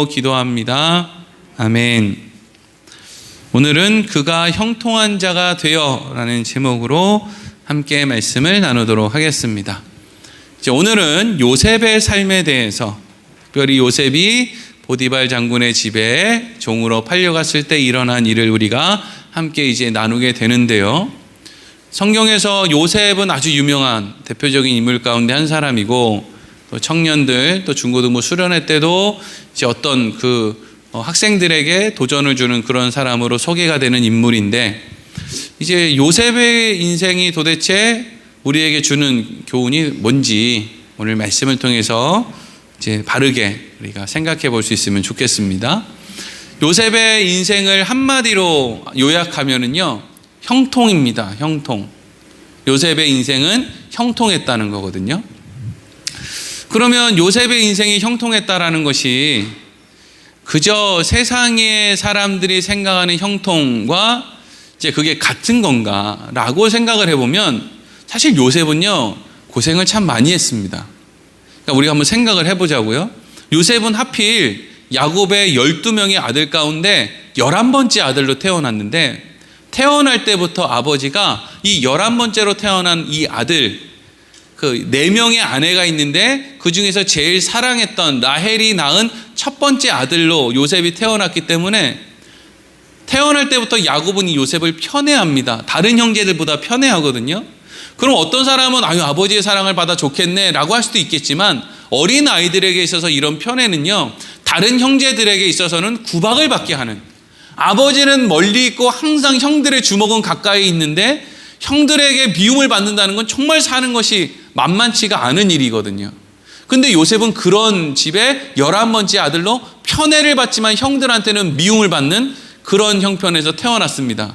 기도합니다. 아멘. 오늘은 그가 형통한 자가 되어 라는 제목으로 함께 말씀을 나누도록 하겠습니다. 오늘은 요셉의 삶에 대해서, 특별히 요셉이 보디발 장군의 집에 종으로 팔려갔을 때 일어난 일을 우리가 함께 이제 나누게 되는데요. 성경에서 요셉은 아주 유명한 대표적인 인물 가운데 한 사람이고, 또 청년들, 또 중고등부 수련회 때도 이제 어떤 학생들에게 도전을 주는 그런 사람으로 소개가 되는 인물인데, 이제 요셉의 인생이 도대체 우리에게 주는 교훈이 뭔지 오늘 말씀을 통해서 이제 바르게 우리가 생각해 볼 수 있으면 좋겠습니다. 요셉의 인생을 한마디로 요약하면은요, 형통입니다. 형통. 요셉의 인생은 형통했다는 거거든요. 그러면 요셉의 인생이 형통했다라는 것이 그저 세상의 사람들이 생각하는 형통과 이제 그게 같은 건가라고 생각을 해보면, 사실 요셉은요, 고생을 참 많이 했습니다. 그러니까 우리가 한번 생각을 해보자고요. 요셉은 하필 야곱의 12명의 아들 가운데 11번째 아들로 태어났는데, 태어날 때부터 아버지가 이 11번째로 태어난 이 아들, 4명의 아내가 있는데 그 중에서 제일 사랑했던 라헬이 낳은 첫 번째 아들로 요셉이 태어났기 때문에 태어날 때부터 야곱은 이 요셉을 편애합니다. 다른 형제들보다 편애하거든요. 그럼 어떤 사람은 아버지의 사랑을 받아 좋겠네 라고 할 수도 있겠지만, 어린 아이들에게 있어서 이런 편애는요, 다른 형제들에게 있어서는 구박을 받게 하는, 아버지는 멀리 있고 항상 형들의 주먹은 가까이 있는데 형들에게 미움을 받는다는 건 정말 사는 것이 만만치가 않은 일이거든요. 근데 요셉은 그런 집에 11번째 아들로 편애를 받지만 형들한테는 미움을 받는 그런 형편에서 태어났습니다.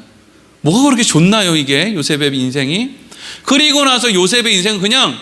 뭐가 그렇게 좋나요, 이게 요셉의 인생이? 그리고 나서 요셉의 인생은 그냥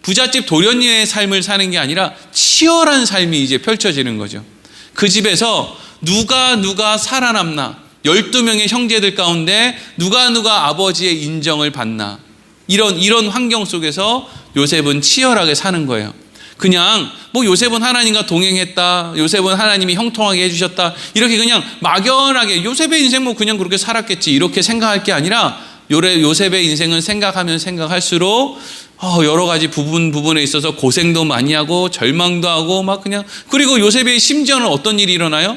부잣집 도련님의 삶을 사는 게 아니라 치열한 삶이 이제 펼쳐지는 거죠. 그 집에서 누가 살아남나, 12명의 형제들 가운데 누가 아버지의 인정을 받나, 이런 환경 속에서 요셉은 치열하게 사는 거예요. 그냥 요셉은 하나님과 동행했다, 요셉은 하나님이 형통하게 해주셨다, 이렇게 그냥 막연하게 요셉의 인생 그냥 그렇게 살았겠지 이렇게 생각할 게 아니라, 요셉의 인생은 생각하면 생각할수록 여러 가지 부분에 있어서 고생도 많이 하고 절망도 하고 그리고 요셉의 심지어는 어떤 일이 일어나요?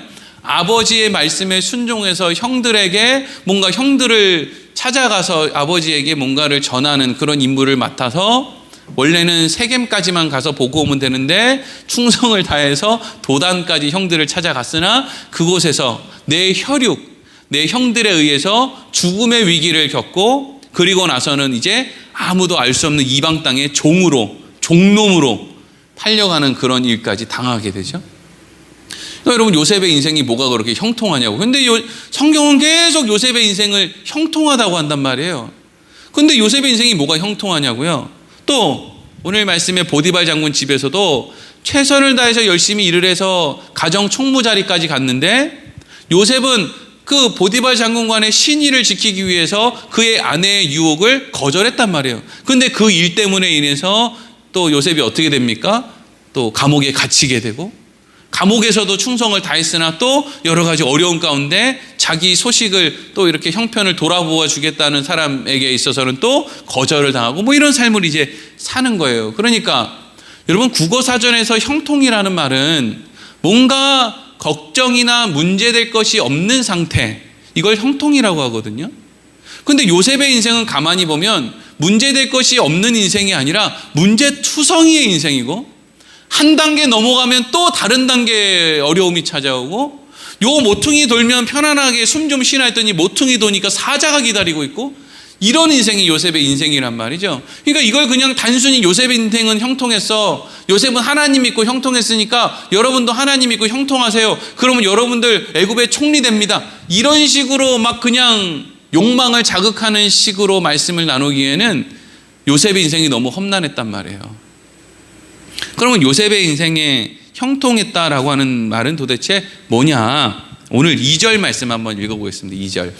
아버지의 말씀에 순종해서 형들에게 형들을 찾아가서 아버지에게 뭔가를 전하는 그런 임무를 맡아서, 원래는 세겜까지만 가서 보고 오면 되는데 충성을 다해서 도단까지 형들을 찾아갔으나 그곳에서 내 형들에 의해서 죽음의 위기를 겪고, 그리고 나서는 이제 아무도 알 수 없는 이방 땅의 종놈으로 팔려가는 그런 일까지 당하게 되죠. 여러분, 요셉의 인생이 뭐가 그렇게 형통하냐고. 근데 성경은 계속 요셉의 인생을 형통하다고 한단 말이에요. 근데 요셉의 인생이 뭐가 형통하냐고요. 또 오늘 말씀에 보디발 장군 집에서도 최선을 다해서 열심히 일을 해서 가정 총무 자리까지 갔는데, 요셉은 그 보디발 장군관의 신의를 지키기 위해서 그의 아내의 유혹을 거절했단 말이에요. 근데 그 일 때문에 인해서 또 요셉이 어떻게 됩니까? 또 감옥에 갇히게 되고, 감옥에서도 충성을 다했으나 또 여러 가지 어려운 가운데 자기 소식을 또 이렇게 형편을 돌아보아 주겠다는 사람에게 있어서는 또 거절을 당하고 이런 삶을 이제 사는 거예요. 그러니까 여러분, 국어사전에서 형통이라는 말은 뭔가 걱정이나 문제될 것이 없는 상태, 이걸 형통이라고 하거든요. 근데 요셉의 인생은 가만히 보면 문제될 것이 없는 인생이 아니라 문제투성이의 인생이고, 한 단계 넘어가면 또 다른 단계의 어려움이 찾아오고, 요 모퉁이 돌면 편안하게 숨 좀 쉬나 했더니 모퉁이 도니까 사자가 기다리고 있고, 이런 인생이 요셉의 인생이란 말이죠. 그러니까 이걸 그냥 단순히 요셉의 인생은 형통했어, 요셉은 하나님 믿고 형통했으니까 여러분도 하나님 믿고 형통하세요, 그러면 여러분들 애굽의 총리 됩니다, 이런 식으로 그냥 욕망을 자극하는 식으로 말씀을 나누기에는 요셉의 인생이 너무 험난했단 말이에요. 그러면 요셉의 인생에 형통했다라고 하는 말은 도대체 뭐냐? 오늘 2절 말씀 한번 읽어보겠습니다. 2절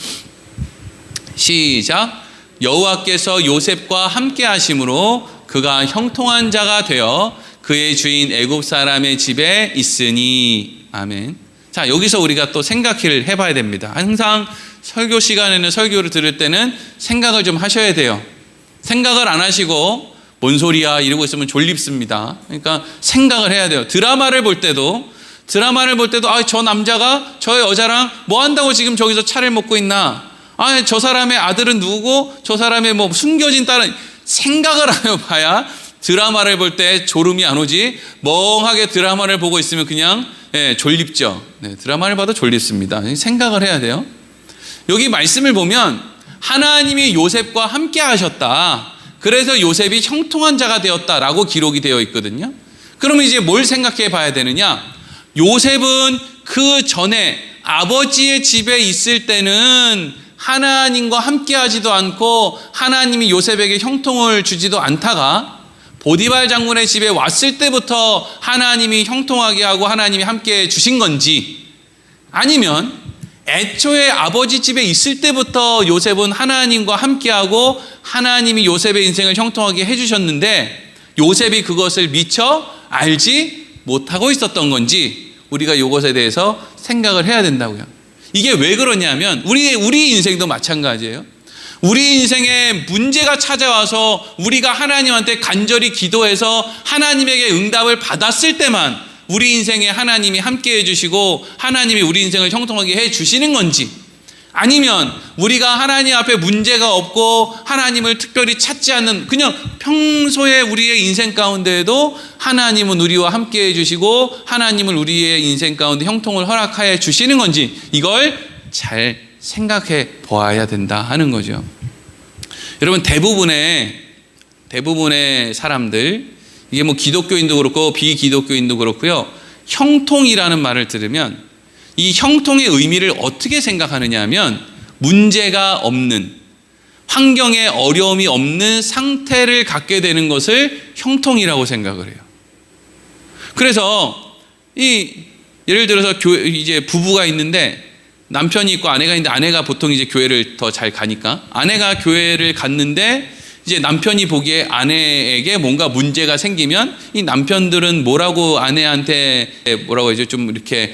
시작. 여호와께서 요셉과 함께 하심으로 그가 형통한 자가 되어 그의 주인 애굽 사람의 집에 있으니. 아멘. 자, 여기서 우리가 또 생각을 해봐야 됩니다. 항상 설교 시간에는, 설교를 들을 때는 생각을 좀 하셔야 돼요. 생각을 안 하시고 뭔 소리야 이러고 있으면 졸립습니다. 그러니까 생각을 해야 돼요. 드라마를 볼 때도 저 남자가 저 여자랑 뭐 한다고 지금 저기서 차를 먹고 있나? 저 사람의 아들은 누구고 저 사람의 뭐 숨겨진 딸은, 생각을 하여 봐야 드라마를 볼 때 졸음이 안 오지. 멍하게 드라마를 보고 있으면 그냥 졸립죠. 네, 드라마를 봐도 졸립습니다. 생각을 해야 돼요. 여기 말씀을 보면 하나님이 요셉과 함께 하셨다. 그래서 요셉이 형통한 자가 되었다라고 기록이 되어 있거든요. 그러면 이제 뭘 생각해 봐야 되느냐? 요셉은 그 전에 아버지의 집에 있을 때는 하나님과 함께 하지도 않고 하나님이 요셉에게 형통을 주지도 않다가 보디발 장군의 집에 왔을 때부터 하나님이 형통하게 하고 하나님이 함께 주신 건지, 아니면 애초에 아버지 집에 있을 때부터 요셉은 하나님과 함께하고 하나님이 요셉의 인생을 형통하게 해주셨는데 요셉이 그것을 미처 알지 못하고 있었던 건지, 우리가 이것에 대해서 생각을 해야 된다고요. 이게 왜 그러냐면 우리 인생도 마찬가지예요. 우리 인생에 문제가 찾아와서 우리가 하나님한테 간절히 기도해서 하나님에게 응답을 받았을 때만 우리 인생에 하나님이 함께 해주시고 하나님이 우리 인생을 형통하게 해주시는 건지, 아니면 우리가 하나님 앞에 문제가 없고 하나님을 특별히 찾지 않는 그냥 평소에 우리의 인생 가운데에도 하나님은 우리와 함께 해주시고 하나님을 우리의 인생 가운데 형통을 허락하여 주시는 건지, 이걸 잘 생각해 보아야 된다 하는 거죠. 여러분, 대부분의 사람들, 이게 뭐 기독교인도 그렇고 비기독교인도 그렇고요, 형통이라는 말을 들으면 이 형통의 의미를 어떻게 생각하느냐 하면 문제가 없는, 환경에 어려움이 없는 상태를 갖게 되는 것을 형통이라고 생각을 해요. 그래서 예를 들어서 이제 부부가 있는데 남편이 있고 아내가 있는데, 아내가 보통 이제 교회를 더 잘 가니까 아내가 교회를 갔는데 이제 남편이 보기에 아내에게 뭔가 문제가 생기면 이 남편들은 뭐라고 아내한테 뭐라고 하죠? 좀 이렇게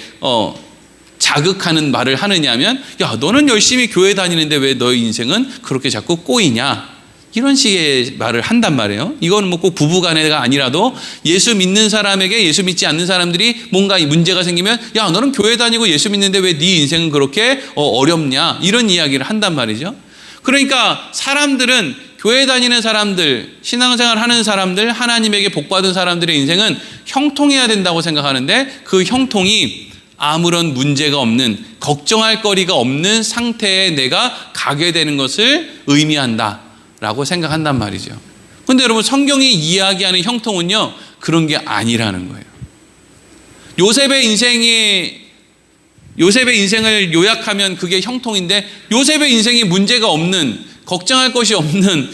자극하는 말을 하느냐면, 야, 너는 열심히 교회 다니는데 왜 너의 인생은 그렇게 자꾸 꼬이냐? 이런 식의 말을 한단 말이에요. 이건 뭐 꼭 부부간에가 아니라도 예수 믿는 사람에게 예수 믿지 않는 사람들이 뭔가 문제가 생기면, 야, 너는 교회 다니고 예수 믿는데 왜 네 인생은 그렇게 어렵냐? 이런 이야기를 한단 말이죠. 그러니까 사람들은, 교회 다니는 사람들, 신앙생활 하는 사람들, 하나님에게 복받은 사람들의 인생은 형통해야 된다고 생각하는데, 그 형통이 아무런 문제가 없는, 걱정할 거리가 없는 상태에 내가 가게 되는 것을 의미한다 라고 생각한단 말이죠. 근데 여러분, 성경이 이야기하는 형통은요, 그런 게 아니라는 거예요. 요셉의 인생을 요약하면 그게 형통인데, 요셉의 인생이 문제가 없는, 걱정할 것이 없는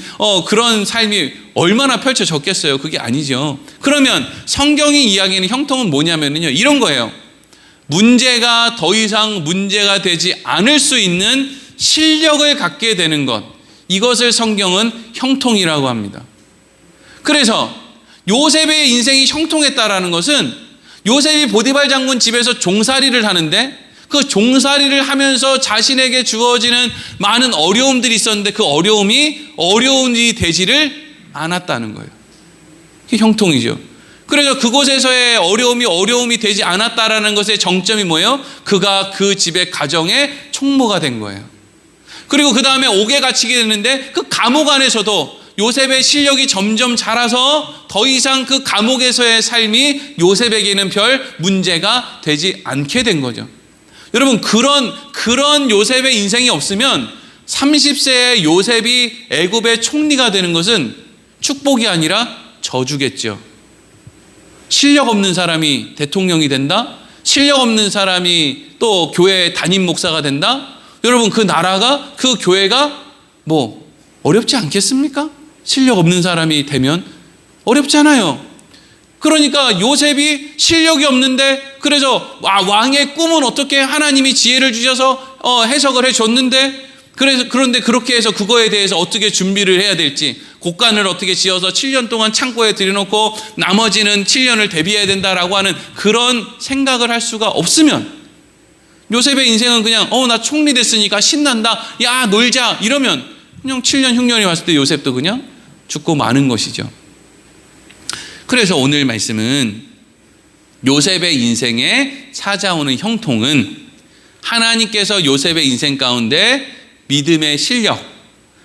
그런 삶이 얼마나 펼쳐졌겠어요? 그게 아니죠. 그러면 성경이 이야기하는 형통은 뭐냐면요, 이런 거예요. 문제가 더 이상 문제가 되지 않을 수 있는 실력을 갖게 되는 것, 이것을 성경은 형통이라고 합니다. 그래서 요셉의 인생이 형통했다라는 것은, 요셉이 보디발 장군 집에서 종살이를 하는데 그 종살이를 하면서 자신에게 주어지는 많은 어려움들이 있었는데 그 어려움이 되지를 않았다는 거예요. 그게 형통이죠. 그래서 그곳에서의 어려움이 되지 않았다라는 것의 정점이 뭐예요? 그가 그 집의 가정의 총무가 된 거예요. 그리고 그 다음에 옥에 갇히게 되는데 그 감옥 안에서도 요셉의 실력이 점점 자라서 더 이상 그 감옥에서의 삶이 요셉에게는 별 문제가 되지 않게 된 거죠. 여러분, 그런 요셉의 인생이 없으면 30세의 요셉이 애굽의 총리가 되는 것은 축복이 아니라 저주겠죠. 실력 없는 사람이 대통령이 된다? 실력 없는 사람이 또 교회 담임 목사가 된다? 여러분, 그 나라가, 그 교회가 뭐 어렵지 않겠습니까? 실력 없는 사람이 되면 어렵잖아요. 그러니까 요셉이 실력이 없는데, 그래서 왕의 꿈은 어떻게 하나님이 지혜를 주셔서 해석을 해줬는데, 그런데 그렇게 해서 그거에 대해서 어떻게 준비를 해야 될지, 곡간을 어떻게 지어서 7년 동안 창고에 들여놓고 나머지는 7년을 대비해야 된다라고 하는 그런 생각을 할 수가 없으면, 요셉의 인생은 그냥 나 총리 됐으니까 신난다, 야 놀자 이러면 그냥 7년 흉년이 왔을 때 요셉도 그냥 죽고 마는 것이죠. 그래서 오늘 말씀은 요셉의 인생에 찾아오는 형통은 하나님께서 요셉의 인생 가운데 믿음의 실력,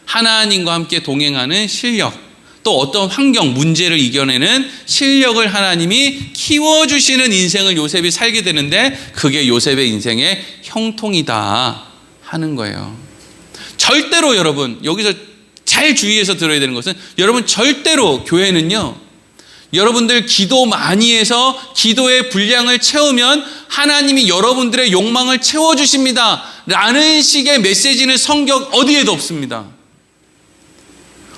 하나님과 함께 동행하는 실력, 또 어떤 환경, 문제를 이겨내는 실력을 하나님이 키워주시는 인생을 요셉이 살게 되는데, 그게 요셉의 인생의 형통이다 하는 거예요. 절대로 여러분, 여기서 잘 주의해서 들어야 되는 것은, 여러분 절대로 교회는요, 여러분들 기도 많이 해서 기도의 분량을 채우면 하나님이 여러분들의 욕망을 채워주십니다 라는 식의 메시지는 성경 어디에도 없습니다.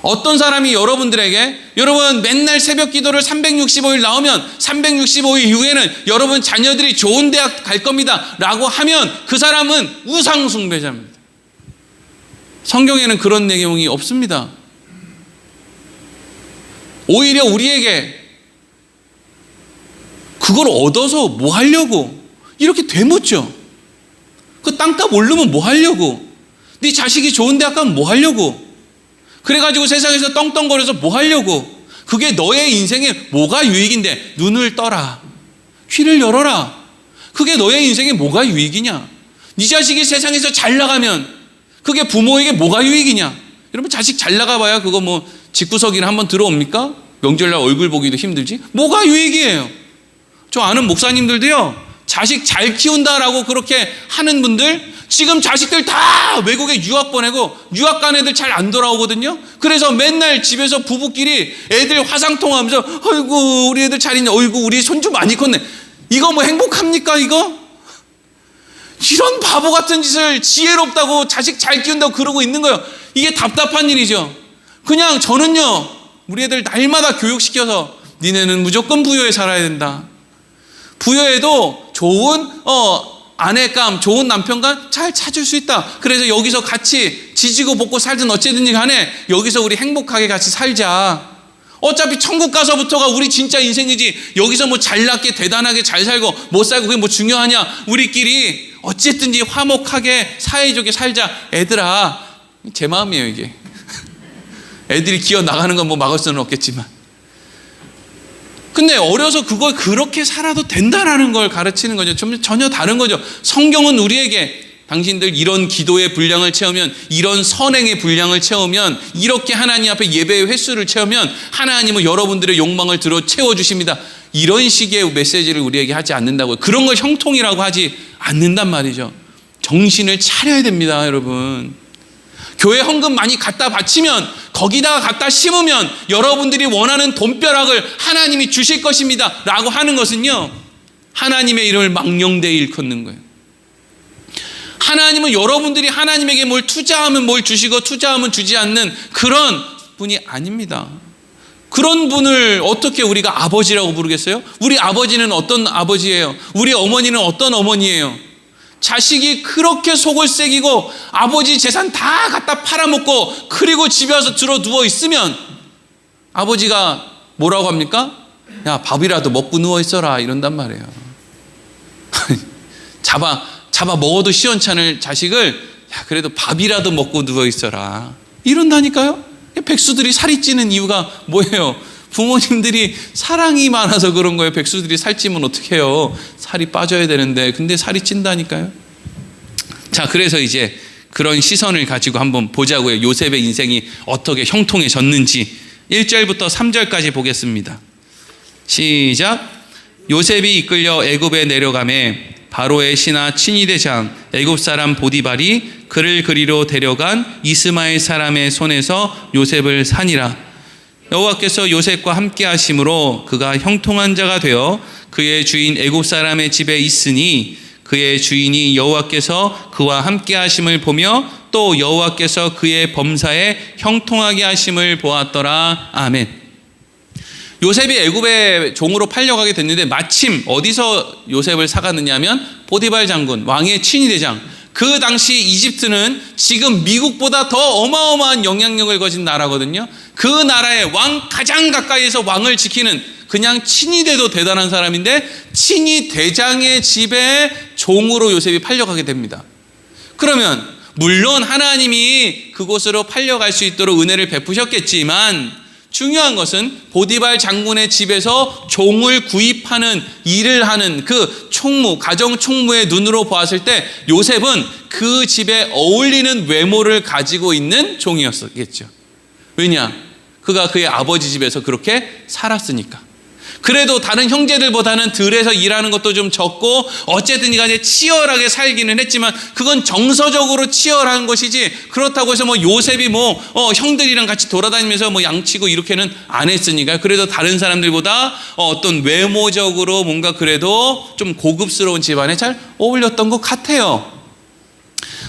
어떤 사람이 여러분들에게, 여러분 맨날 새벽 기도를 365일 나오면 365일 이후에는 여러분 자녀들이 좋은 대학 갈 겁니다 라고 하면 그 사람은 우상 숭배자입니다. 성경에는 그런 내용이 없습니다. 오히려 우리에게 그걸 얻어서 뭐 하려고 이렇게 되묻죠. 그 땅값 오르면 뭐 하려고, 네 자식이 좋은 대학 가면 뭐 하려고, 그래가지고 세상에서 떵떵거려서 뭐 하려고, 그게 너의 인생에 뭐가 유익인데, 눈을 떠라, 귀를 열어라. 그게 너의 인생에 뭐가 유익이냐. 네 자식이 세상에서 잘 나가면 그게 부모에게 뭐가 유익이냐. 여러분 자식 잘 나가봐야 그거 뭐 집구석이나 한번 들어옵니까? 명절날 얼굴 보기도 힘들지. 뭐가 유익이에요. 저 아는 목사님들도요, 자식 잘 키운다라고 그렇게 하는 분들, 지금 자식들 다 외국에 유학 보내고 유학 간 애들 잘 안 돌아오거든요. 그래서 맨날 집에서 부부끼리 애들 화상통화하면서 아이고 우리 애들 잘 있네, 어이구 우리 손주 많이 컸네. 이거 뭐 행복합니까 이거? 이런 바보 같은 짓을 지혜롭다고 자식 잘 키운다고 그러고 있는 거예요. 이게 답답한 일이죠. 그냥 저는요, 우리 애들 날마다 교육시켜서 니네는 무조건 부여에 살아야 된다. 부여에도 좋은 아내감, 좋은 남편감 잘 찾을 수 있다. 그래서 여기서 같이 지지고 볶고 살든 어쨌든지 간에 여기서 우리 행복하게 같이 살자. 어차피 천국 가서부터가 우리 진짜 인생이지, 여기서 뭐 잘났게 대단하게 잘 살고 못 살고 그게 뭐 중요하냐. 우리끼리 어쨌든지 화목하게 사회적에 살자. 애들아, 제 마음이에요 이게. 애들이 기어 나가는 건 뭐 막을 수는 없겠지만, 근데 어려서 그걸 그렇게 살아도 된다라는 걸 가르치는 거죠. 전혀 다른 거죠. 성경은 우리에게 당신들 이런 기도의 분량을 채우면, 이런 선행의 분량을 채우면, 이렇게 하나님 앞에 예배의 횟수를 채우면 하나님은 여러분들의 욕망을 들어 채워주십니다. 이런 식의 메시지를 우리에게 하지 않는다고요. 그런 걸 형통이라고 하지 않는단 말이죠. 정신을 차려야 됩니다, 여러분. 교회 헌금 많이 갖다 바치면, 거기다가 갖다 심으면 여러분들이 원하는 돈벼락을 하나님이 주실 것입니다 라고 하는 것은요, 하나님의 이름을 망령되이 일컫는 거예요. 하나님은 여러분들이 하나님에게 뭘 투자하면 뭘 주시고 투자하면 주지 않는 그런 분이 아닙니다. 그런 분을 어떻게 우리가 아버지라고 부르겠어요? 우리 아버지는 어떤 아버지예요? 우리 어머니는 어떤 어머니예요? 자식이 그렇게 속을 새기고 아버지 재산 다 갖다 팔아먹고 그리고 집에 와서 들어 누워 있으면 아버지가 뭐라고 합니까? 야, 밥이라도 먹고 누워 있어라 이런단 말이에요. 잡아 먹어도 시원찮을 자식을, 야, 그래도 밥이라도 먹고 누워 있어라 이런다니까요. 백수들이 살이 찌는 이유가 뭐예요? 부모님들이 사랑이 많아서 그런 거예요. 백수들이 살찌면 어떡해요? 살이 빠져야 되는데, 근데 살이 찐다니까요. 자, 그래서 이제 그런 시선을 가지고 한번 보자고요. 요셉의 인생이 어떻게 형통해졌는지 1절부터 3절까지 보겠습니다. 시작. 요셉이 이끌려 애굽에 내려가매 바로의 신하 친위대장 애굽 사람 보디발이 그를 그리로 데려간 이스마엘 사람의 손에서 요셉을 산이라. 여호와께서 요셉과 함께 하심으로 그가 형통한 자가 되어 그의 주인 애굽 사람의 집에 있으니 그의 주인이 여호와께서 그와 함께 하심을 보며 또 여호와께서 그의 범사에 형통하게 하심을 보았더라. 아멘. 요셉이 애굽의 종으로 팔려가게 됐는데 마침 어디서 요셉을 사갔느냐 하면 보디발 장군, 왕의 친위대장, 그 당시 이집트는 지금 미국보다 더 어마어마한 영향력을 가진 나라거든요. 그 나라의 가장 가까이에서 왕을 지키는 그냥 친위 대도 대단한 사람인데 친위 대장의 집에 종으로 요셉이 팔려가게 됩니다. 그러면 물론 하나님이 그곳으로 팔려갈 수 있도록 은혜를 베푸셨겠지만 중요한 것은 보디발 장군의 집에서 종을 구입하는 일을 하는 그 총무, 가정 총무의 눈으로 보았을 때 요셉은 그 집에 어울리는 외모를 가지고 있는 종이었겠죠. 왜냐? 그가 그의 아버지 집에서 그렇게 살았으니까. 그래도 다른 형제들보다는 들에서 일하는 것도 좀 적고 어쨌든 간에 치열하게 살기는 했지만 그건 정서적으로 치열한 것이지 그렇다고 해서 요셉이 형들이랑 같이 돌아다니면서 양치고 이렇게는 안 했으니까 그래도 다른 사람들보다 어떤 외모적으로 뭔가 그래도 좀 고급스러운 집안에 잘 어울렸던 것 같아요.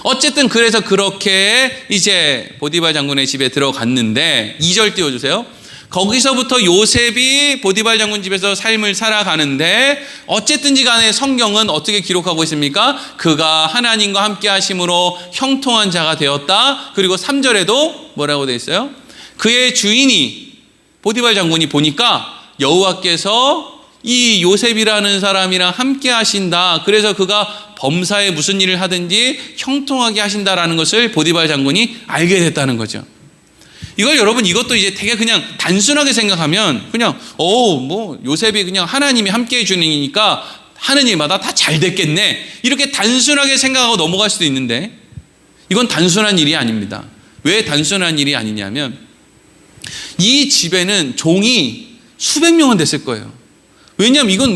어쨌든 그래서 그렇게 이제 보디발 장군의 집에 들어갔는데 2절 띄워주세요. 거기서부터 요셉이 보디발 장군 집에서 삶을 살아가는데 어쨌든지 간에 성경은 어떻게 기록하고 있습니까? 그가 하나님과 함께 하심으로 형통한 자가 되었다. 그리고 3절에도 뭐라고 되어 있어요? 그의 주인이 보디발 장군이 보니까 여호와께서 이 요셉이라는 사람이랑 함께 하신다. 그래서 그가 범사에 무슨 일을 하든지 형통하게 하신다라는 것을 보디발 장군이 알게 됐다는 거죠. 이걸 여러분 이것도 이제 되게 그냥 단순하게 생각하면 그냥 요셉이 그냥 하나님이 함께 해주는 이니까 하는 일마다 다 잘 됐겠네 이렇게 단순하게 생각하고 넘어갈 수도 있는데 이건 단순한 일이 아닙니다. 왜 단순한 일이 아니냐면 이 집에는 종이 수백 명은 됐을 거예요. 왜냐하면 이건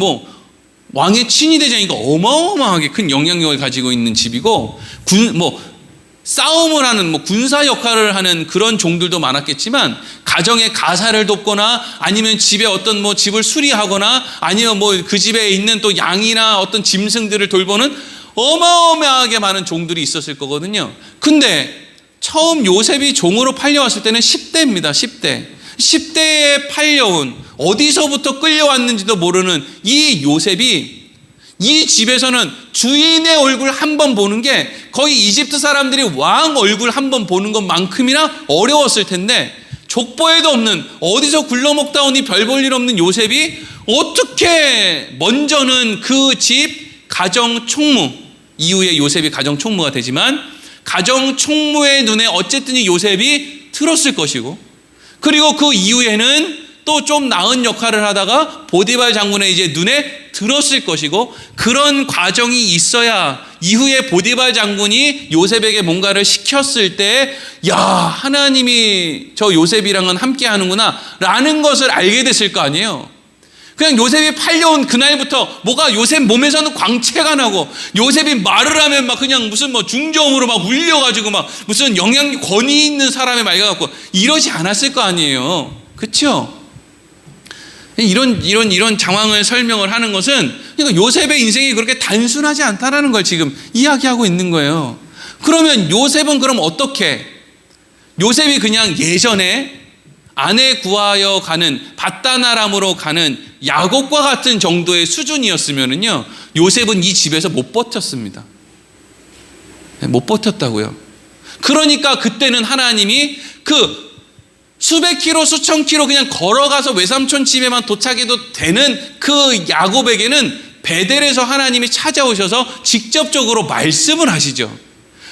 왕의 친위대장이니까 어마어마하게 큰 영향력을 가지고 있는 집이고 싸움을 하는 군사 역할을 하는 그런 종들도 많았겠지만 가정의 가사를 돕거나 아니면 집에 어떤 집을 수리하거나 아니면 그 집에 있는 또 양이나 어떤 짐승들을 돌보는 어마어마하게 많은 종들이 있었을 거거든요. 근데 처음 요셉이 종으로 팔려왔을 때는 10대입니다. 10대에 팔려온 어디서부터 끌려왔는지도 모르는 이 요셉이 이 집에서는 주인의 얼굴 한 번 보는 게 거의 이집트 사람들이 왕 얼굴 한 번 보는 것만큼이나 어려웠을 텐데 족보에도 없는 어디서 굴러먹다 오니 별 볼 일 없는 요셉이 어떻게 먼저는 그 집 가정 총무, 이후에 요셉이 가정 총무가 되지만 가정 총무의 눈에 어쨌든 이 요셉이 들었을 것이고 그리고 그 이후에는 또 좀 나은 역할을 하다가 보디발 장군의 이제 눈에 들었을 것이고 그런 과정이 있어야 이후에 보디발 장군이 요셉에게 뭔가를 시켰을 때 야, 하나님이 저 요셉이랑은 함께 하는구나 라는 것을 알게 됐을 거 아니에요. 그냥 요셉이 팔려온 그날부터 뭐가 요셉 몸에서는 광채가 나고 요셉이 말을 하면 막 그냥 무슨 중저음으로 막 울려가지고 막 무슨 영향력 권위 있는 사람의 말 같고 이러지 않았을 거 아니에요. 그렇죠? 이런 상황을 설명을 하는 것은 그러니까 요셉의 인생이 그렇게 단순하지 않다라는 걸 지금 이야기하고 있는 거예요. 그러면 요셉은 그럼 어떻게? 요셉이 그냥 예전에 아내 구하여 가는 밧다나람으로 가는 야곱과 같은 정도의 수준이었으면은요 요셉은 이 집에서 못 버텼습니다. 못 버텼다고요. 그러니까 그때는 하나님이 그 수백 킬로 수천 킬로 그냥 걸어가서 외삼촌 집에만 도착해도 되는 그 야곱에게는 베델에서 하나님이 찾아오셔서 직접적으로 말씀을 하시죠.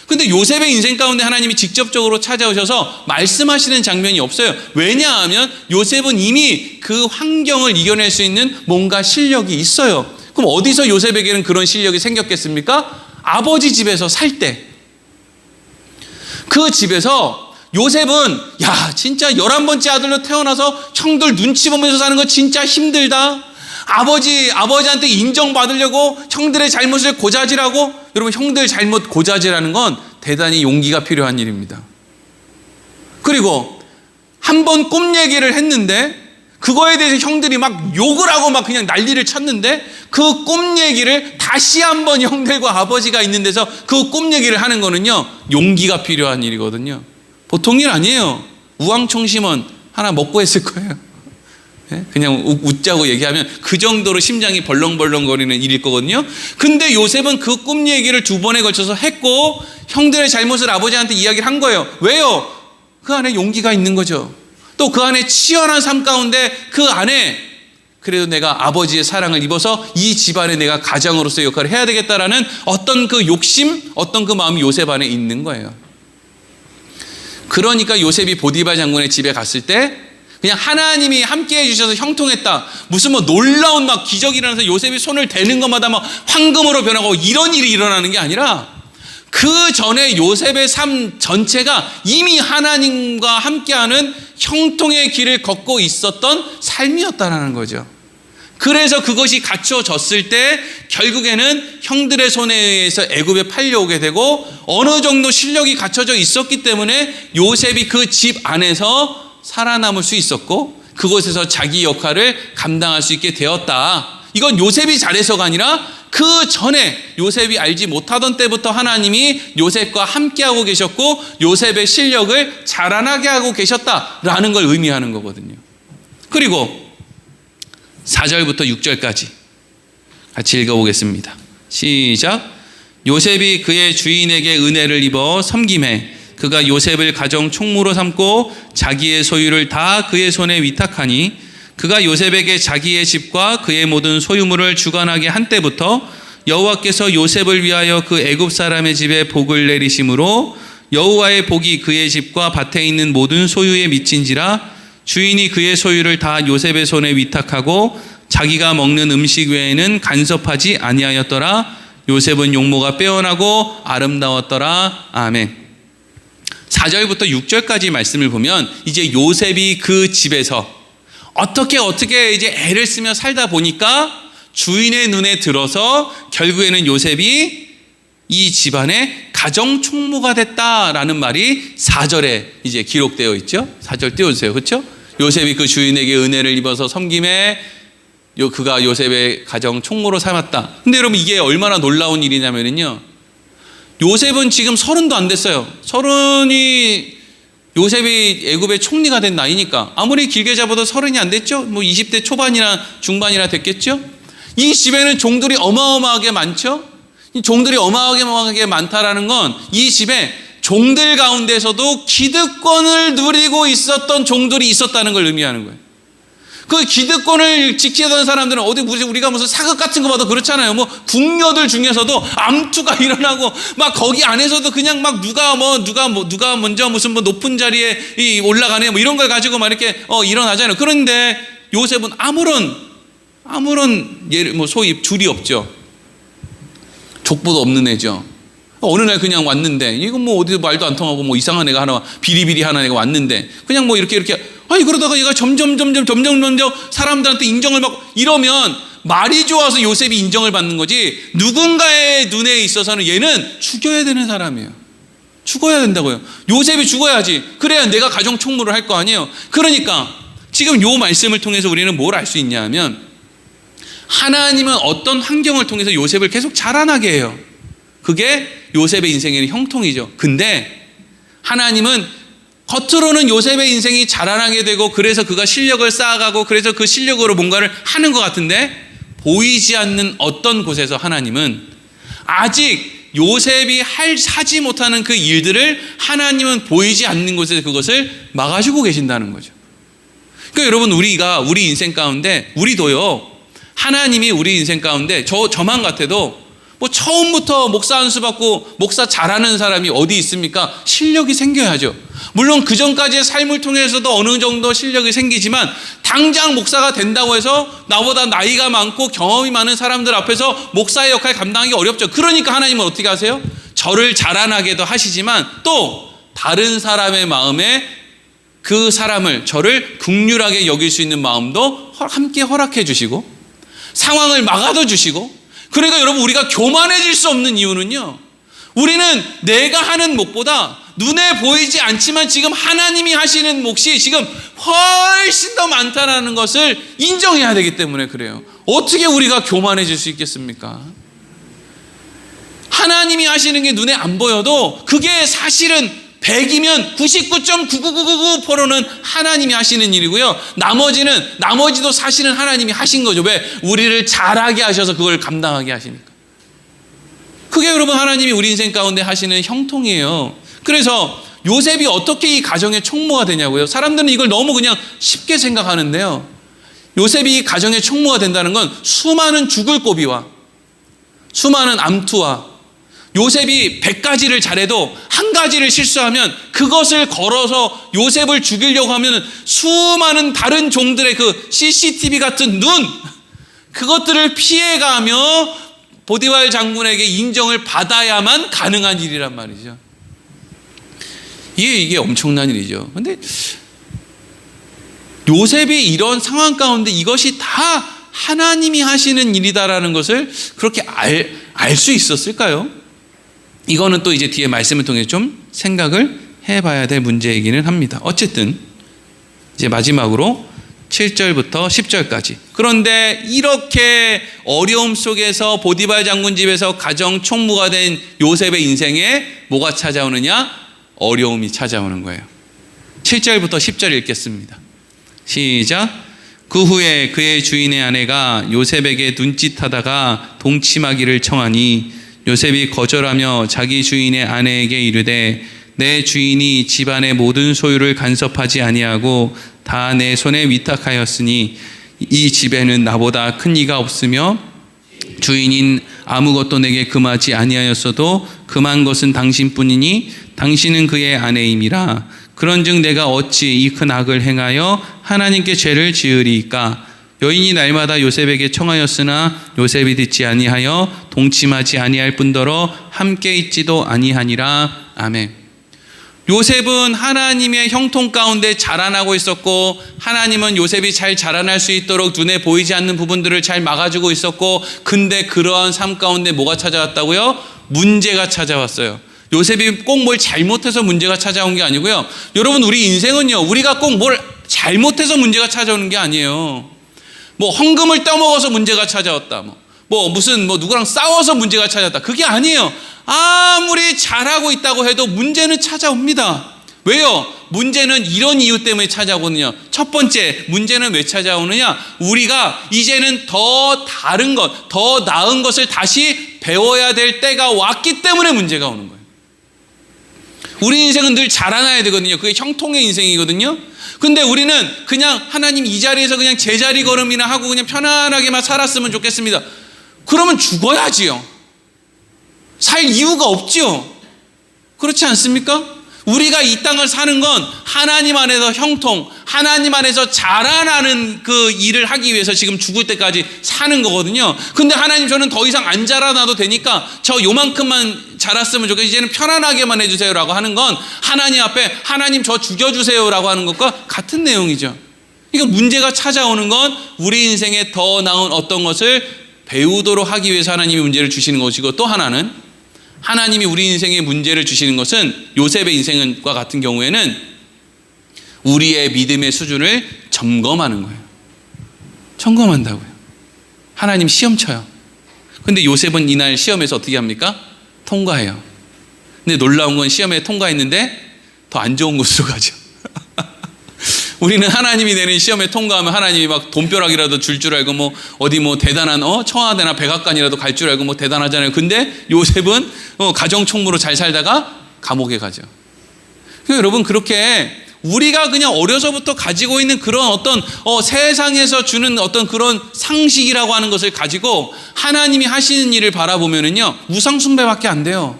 근데 요셉의 인생 가운데 하나님이 직접적으로 찾아오셔서 말씀하시는 장면이 없어요. 왜냐하면 요셉은 이미 그 환경을 이겨낼 수 있는 뭔가 실력이 있어요. 그럼 어디서 요셉에게는 그런 실력이 생겼겠습니까? 아버지 집에서 살 때. 그 집에서 요셉은 야 진짜 11번째 아들로 태어나서 형들 눈치 보면서 사는 거 진짜 힘들다. 아버지한테 인정받으려고 형들의 잘못을 고자질하고 여러분 형들 잘못 고자질하는 건 대단히 용기가 필요한 일입니다. 그리고 한 번 꿈 얘기를 했는데 그거에 대해서 형들이 막 욕을 하고 막 그냥 난리를 쳤는데 그 꿈 얘기를 다시 한번 형들과 아버지가 있는 데서 그 꿈 얘기를 하는 거는요 용기가 필요한 일이거든요. 보통 일 아니에요. 우왕청심원 하나 먹고 했을 거예요. 그냥 웃자고 얘기하면 그 정도로 심장이 벌렁벌렁거리는 일일 거거든요. 근데 요셉은 그 꿈 얘기를 2번에 걸쳐서 했고 형들의 잘못을 아버지한테 이야기를 한 거예요. 왜요? 그 안에 용기가 있는 거죠. 또 그 안에 치열한 삶 가운데 그 안에 그래도 내가 아버지의 사랑을 입어서 이 집안에 내가 가장으로서의 역할을 해야 되겠다라는 어떤 그 욕심, 어떤 그 마음이 요셉 안에 있는 거예요. 그러니까 요셉이 보디발 장군의 집에 갔을 때 그냥 하나님이 함께 해주셔서 형통했다, 무슨 뭐 놀라운 막 기적이 일어나서 요셉이 손을 대는 것마다 막 황금으로 변하고 이런 일이 일어나는 게 아니라 그 전에 요셉의 삶 전체가 이미 하나님과 함께하는 형통의 길을 걷고 있었던 삶이었다는 거죠. 그래서 그것이 갖춰졌을 때 결국에는 형들의 손에 의해서 애굽에 팔려오게 되고 어느 정도 실력이 갖춰져 있었기 때문에 요셉이 그 집 안에서 살아남을 수 있었고 그곳에서 자기 역할을 감당할 수 있게 되었다. 이건 요셉이 잘해서가 아니라 그 전에 요셉이 알지 못하던 때부터 하나님이 요셉과 함께하고 계셨고 요셉의 실력을 자라나게 하고 계셨다라는 걸 의미하는 거거든요. 그리고 4절부터 6절까지 같이 읽어보겠습니다. 시작. 요셉이 그의 주인에게 은혜를 입어 섬김해 그가 요셉을 가정 총무로 삼고 자기의 소유를 다 그의 손에 위탁하니 그가 요셉에게 자기의 집과 그의 모든 소유물을 주관하게 한 때부터 여호와께서 요셉을 위하여 그 애굽 사람의 집에 복을 내리심으로 여호와의 복이 그의 집과 밭에 있는 모든 소유에 미친지라 주인이 그의 소유를 다 요셉의 손에 위탁하고 자기가 먹는 음식 외에는 간섭하지 아니하였더라. 요셉은 용모가 빼어나고 아름다웠더라. 아멘. 4절부터 6절까지 말씀을 보면 이제 요셉이 그 집에서 어떻게 이제 애를 쓰며 살다 보니까 주인의 눈에 들어서 결국에는 요셉이 이 집안의 가정 총무가 됐다라는 말이 4절에 이제 기록되어 있죠. 4절 띄워주세요. 그렇죠? 요셉이 그 주인에게 은혜를 입어서 섬김에 그가 요셉의 가정 총무로 삼았다. 근데 여러분 이게 얼마나 놀라운 일이냐면요. 요셉은 지금 30도 안 됐어요. 30이 요셉이 애굽의 총리가 된 나이니까 아무리 길게 잡아도 30이 안 됐죠. 뭐 20대 초반이나 중반이나 됐겠죠. 이 집에는 종들이 어마어마하게 많죠. 이 종들이 어마어마하게 많다라는 건 이 집에 종들 가운데서도 기득권을 누리고 있었던 종들이 있었다는 걸 의미하는 거예요. 그 기득권을 지키던 사람들은 어디 우리가 무슨 사극 같은 거 봐도 그렇잖아요. 뭐 궁녀들 중에서도 암투가 일어나고 막 거기 안에서도 그냥 막 누가 먼저 무슨 뭐 높은 자리에 올라가네 뭐 이런 걸 가지고 막 이렇게 일어나잖아요. 그런데 요셉은 아무런 뭐 소위 줄이 없죠. 족보도 없는 애죠. 어느 날 그냥 왔는데 이거 뭐 어디서 말도 안 통하고 뭐 이상한 애가 하나 비리비리한 애가 왔는데 그냥 뭐 이렇게 아니 그러다가 얘가 점점 사람들한테 인정을 받고 이러면 말이 좋아서 요셉이 인정을 받는 거지 누군가의 눈에 있어서는 얘는 죽여야 되는 사람이에요. 죽어야 된다고요. 요셉이 죽어야지. 그래야 내가 가정 총무를 할 거 아니에요. 그러니까 지금 요 말씀을 통해서 우리는 뭘 알 수 있냐 하면 하나님은 어떤 환경을 통해서 요셉을 계속 자라나게 해요. 그게 요셉의 인생의 형통이죠. 근데 하나님은 겉으로는 요셉의 인생이 자라나게 되고 그래서 그가 실력을 쌓아가고 그래서 그 실력으로 뭔가를 하는 것 같은데 보이지 않는 어떤 곳에서 하나님은 아직 요셉이 하지 못하는 그 일들을 하나님은 보이지 않는 곳에서 그것을 막아주고 계신다는 거죠. 그러니까 여러분 우리 인생 가운데 우리도요 하나님이 우리 인생 가운데 저만 같아도 뭐 처음부터 목사 안수 받고 목사 잘하는 사람이 어디 있습니까? 실력이 생겨야죠. 물론 그 전까지의 삶을 통해서도 어느 정도 실력이 생기지만 당장 목사가 된다고 해서 나보다 나이가 많고 경험이 많은 사람들 앞에서 목사의 역할 감당하기 어렵죠. 그러니까 하나님은 어떻게 하세요? 저를 자라나게도 하시지만 또 다른 사람의 마음에 그 사람을 저를 긍휼하게 여길 수 있는 마음도 함께 허락해 주시고 상황을 막아도 주시고 그러니까 여러분 우리가 교만해질 수 없는 이유는요. 우리는 내가 하는 몫보다 눈에 보이지 않지만 지금 하나님이 하시는 몫이 지금 훨씬 더 많다는 것을 인정해야 되기 때문에 그래요. 어떻게 우리가 교만해질 수 있겠습니까? 하나님이 하시는 게 눈에 안 보여도 그게 사실은 100이면 99.99999%는 하나님이 하시는 일이고요. 나머지도 사실은 하나님이 하신 거죠. 왜? 우리를 잘하게 하셔서 그걸 감당하게 하시니까. 그게 여러분 하나님이 우리 인생 가운데 하시는 형통이에요. 그래서 요셉이 어떻게 이 가정의 총무가 되냐고요. 사람들은 이걸 너무 그냥 쉽게 생각하는데요. 요셉이 이 가정의 총무가 된다는 건 수많은 죽을 고비와 수많은 암투와 요셉이 100가지를 잘해도 한 가지를 실수하면 그것을 걸어서 요셉을 죽이려고 하면 수많은 다른 종들의 그 CCTV 같은 눈, 그것들을 피해가며 보디발 장군에게 인정을 받아야만 가능한 일이란 말이죠. 이게 엄청난 일이죠. 그런데 요셉이 이런 상황 가운데 이것이 다 하나님이 하시는 일이다라는 것을 그렇게 알 수 있었을까요? 이거는 또 이제 뒤에 말씀을 통해 좀 생각을 해봐야 될 문제이기는 합니다. 어쨌든 이제 마지막으로 7절부터 10절까지. 그런데 이렇게 어려움 속에서 보디발 장군 집에서 가정 총무가 된 요셉의 인생에 뭐가 찾아오느냐? 어려움이 찾아오는 거예요. 7절부터 10절 읽겠습니다. 시작. 그 후에 그의 주인의 아내가 요셉에게 눈짓하다가 동침하기를 청하니 요셉이 거절하며 자기 주인의 아내에게 이르되 내 주인이 집안의 모든 소유를 간섭하지 아니하고 다 내 손에 위탁하였으니 이 집에는 나보다 큰 이가 없으며 주인인 아무것도 내게 금하지 아니하였어도 금한 것은 당신뿐이니 당신은 그의 아내임이라. 그런즉 내가 어찌 이 큰 악을 행하여 하나님께 죄를 지으리이까. 여인이 날마다 요셉에게 청하였으나 요셉이 듣지 아니하여 동침하지 아니할 뿐더러 함께 있지도 아니하니라. 아멘. 요셉은 하나님의 형통 가운데 자라나고 있었고 하나님은 요셉이 잘 자라날 수 있도록 눈에 보이지 않는 부분들을 잘 막아주고 있었고, 근데 그러한 삶 가운데 뭐가 찾아왔다고요? 문제가 찾아왔어요. 요셉이 꼭 뭘 잘못해서 문제가 찾아온 게 아니고요. 여러분, 우리 인생은요, 우리가 꼭 뭘 잘못해서 문제가 찾아오는 게 아니에요. 뭐 헌금을 떠먹어서 문제가 찾아왔다, 무슨 누구랑 싸워서 문제가 찾아왔다, 그게 아니에요. 아무리 잘하고 있다고 해도 문제는 찾아옵니다. 왜요? 문제는 이런 이유 때문에 찾아오거든요. 첫 번째, 문제는 왜 찾아오느냐? 우리가 이제는 더 다른 것, 더 나은 것을 다시 배워야 될 때가 왔기 때문에 문제가 오는 거예요. 우리 인생은 늘 자라나야 되거든요. 그게 형통의 인생이거든요. 근데 우리는 그냥 하나님 이 자리에서 그냥 제자리 걸음이나 하고 그냥 편안하게만 살았으면 좋겠습니다. 그러면 죽어야지요. 살 이유가 없지요. 그렇지 않습니까? 우리가 이 땅을 사는 건 하나님 안에서 형통, 하나님 안에서 자라나는 그 일을 하기 위해서 지금 죽을 때까지 사는 거거든요. 근데 하나님, 저는 더 이상 안 자라나도 되니까 저 요만큼만 자랐으면 좋겠어요. 이제는 편안하게만 해주세요라고 하는 건 하나님 앞에 하나님 저 죽여주세요라고 하는 것과 같은 내용이죠. 그러니까 문제가 찾아오는 건 우리 인생에 더 나은 어떤 것을 배우도록 하기 위해서 하나님이 문제를 주시는 것이고, 또 하나는 하나님이 우리 인생에 문제를 주시는 것은 요셉의 인생과 같은 경우에는 우리의 믿음의 수준을 점검하는 거예요. 점검한다고요. 하나님 시험 쳐요. 근데 요셉은 이날 시험에서 어떻게 합니까? 통과해요. 근데 놀라운 건 시험에 통과했는데 더 안 좋은 곳으로 가죠. 우리는 하나님이 내는 시험에 통과하면 하나님이 막 돈벼락이라도 줄 줄 알고 어디 대단한 청와대나 백악관이라도 갈 줄 알고 대단하잖아요. 근데 요셉은 가정 총무로 잘 살다가 감옥에 가죠. 그러니까 여러분, 그렇게 우리가 그냥 어려서부터 가지고 있는 그런 어떤 세상에서 주는 어떤 그런 상식이라고 하는 것을 가지고 하나님이 하시는 일을 바라보면은요, 우상숭배밖에 안 돼요.